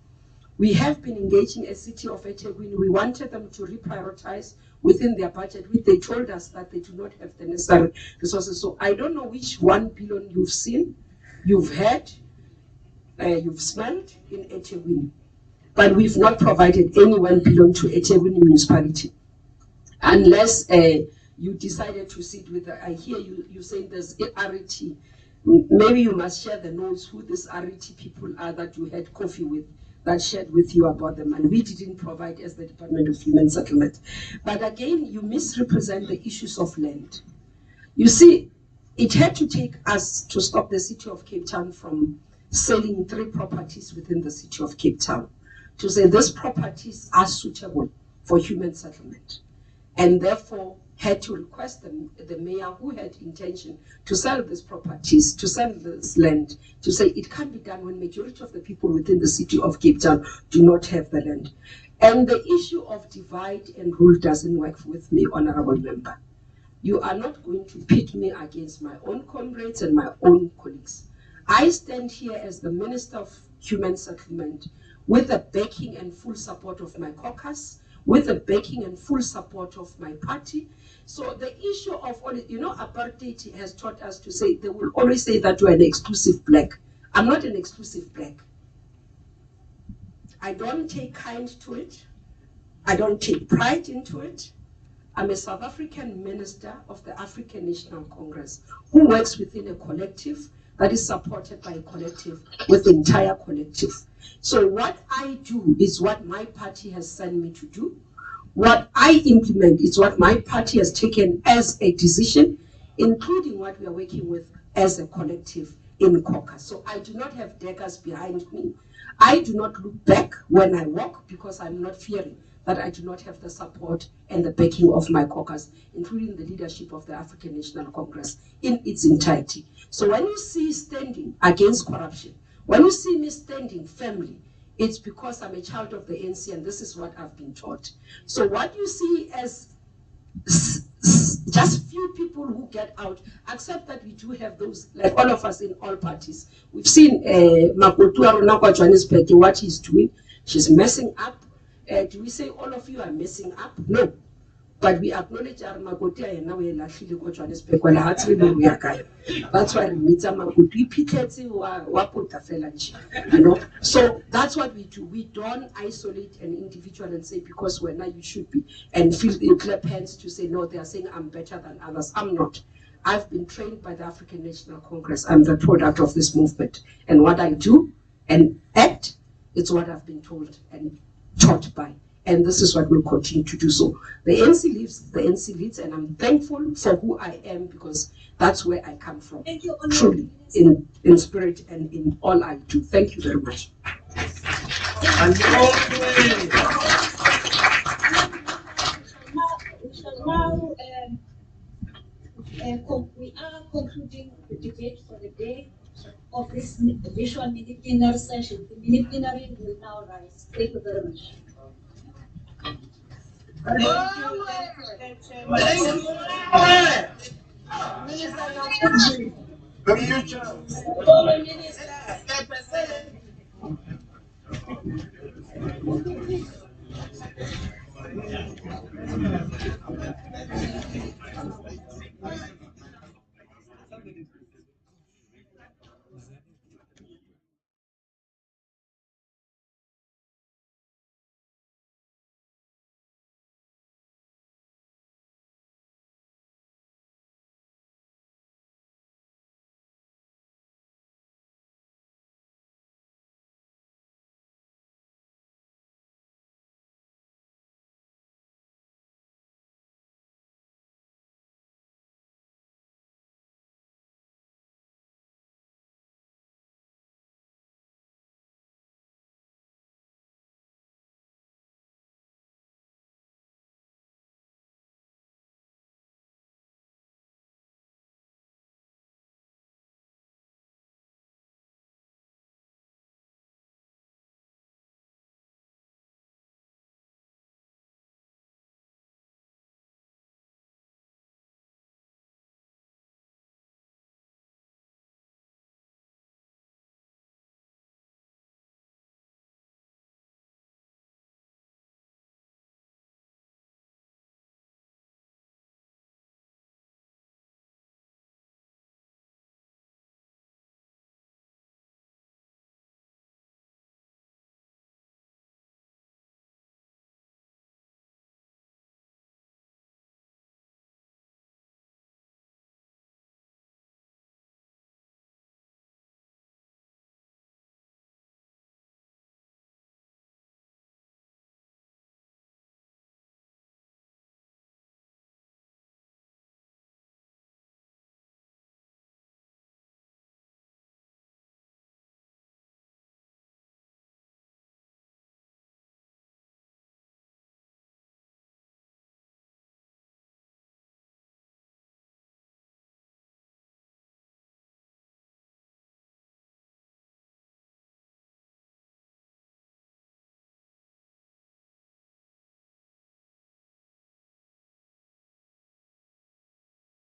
We have been engaging a city of eThekwini. We wanted them to reprioritize within their budget, which they told us that they do not have the necessary resources. So I don't know which 1 billion you've seen, you've heard, you've smelled in eThekwini, but we've not provided any 1 billion to eThekwini municipality. Unless you decided to sit with, I hear you saying there's RET. Maybe you must share the notes who these RET people are that you had coffee with, that shared with you about them, and we didn't provide as the Department of Human Settlement. But again, you misrepresent the issues of land. You see, it had to take us to stop the city of Cape Town from selling 3 properties within the city of Cape Town, to say these properties are suitable for human settlement, and therefore had to request the mayor who had intention to sell these properties, to sell this land, to say it can't be done when majority of the people within the city of Cape Town do not have the land. And the issue of divide and rule doesn't work with me, Honorable Member. You are not going to pit me against my own comrades and my own colleagues. I stand here as the Minister of Human Settlement with the backing and full support of my caucus, with the backing and full support of my party. So the issue of, apartheid has taught us to say, they will always say that you're an exclusive black. I'm not an exclusive black. I don't take kind to it. I don't take pride into it. I'm a South African minister of the African National Congress who works within a collective that is supported by a collective with the entire collective. So what I do is what my party has sent me to do. What I implement is what my party has taken as a decision, including what we are working with as a collective in caucus. So I do not have daggers behind me. I do not look back when I walk because I'm not fearing that I do not have the support and the backing of my caucus, including the leadership of the African National Congress in its entirety. So when you see standing against corruption, when you see me standing firmly, it's because I'm a child of the ANC, and this is what I've been taught. So what you see as just few people who get out, accept that we do have those, like all of us in all parties. We've seen Makoto Arunakwa Johannesburg, what he's doing. She's messing up. Do we say all of you are messing up? No. But we acknowledge our Makoti and now we're actually going to Johannesburg. That's why we meet some Makoti Piketty, So that's what we do. We don't isolate an individual and say because we're not, you should be, and feel in clap hands to say no, they are saying I'm better than others. I'm not. I've been trained by the African National Congress. I'm the product of this movement. And what I do and act, it's what I've been told and taught by. And this is what we'll continue to do. So the ANC lives, the ANC leads, and I'm thankful for who I am because that's where I come from. Thank you, truly, in spirit and in all I do. Thank you very much. We shall now, we are concluding the debate for the day of this visual mini plenary session. The mini plenary will now rise. Thank you very much. Minister.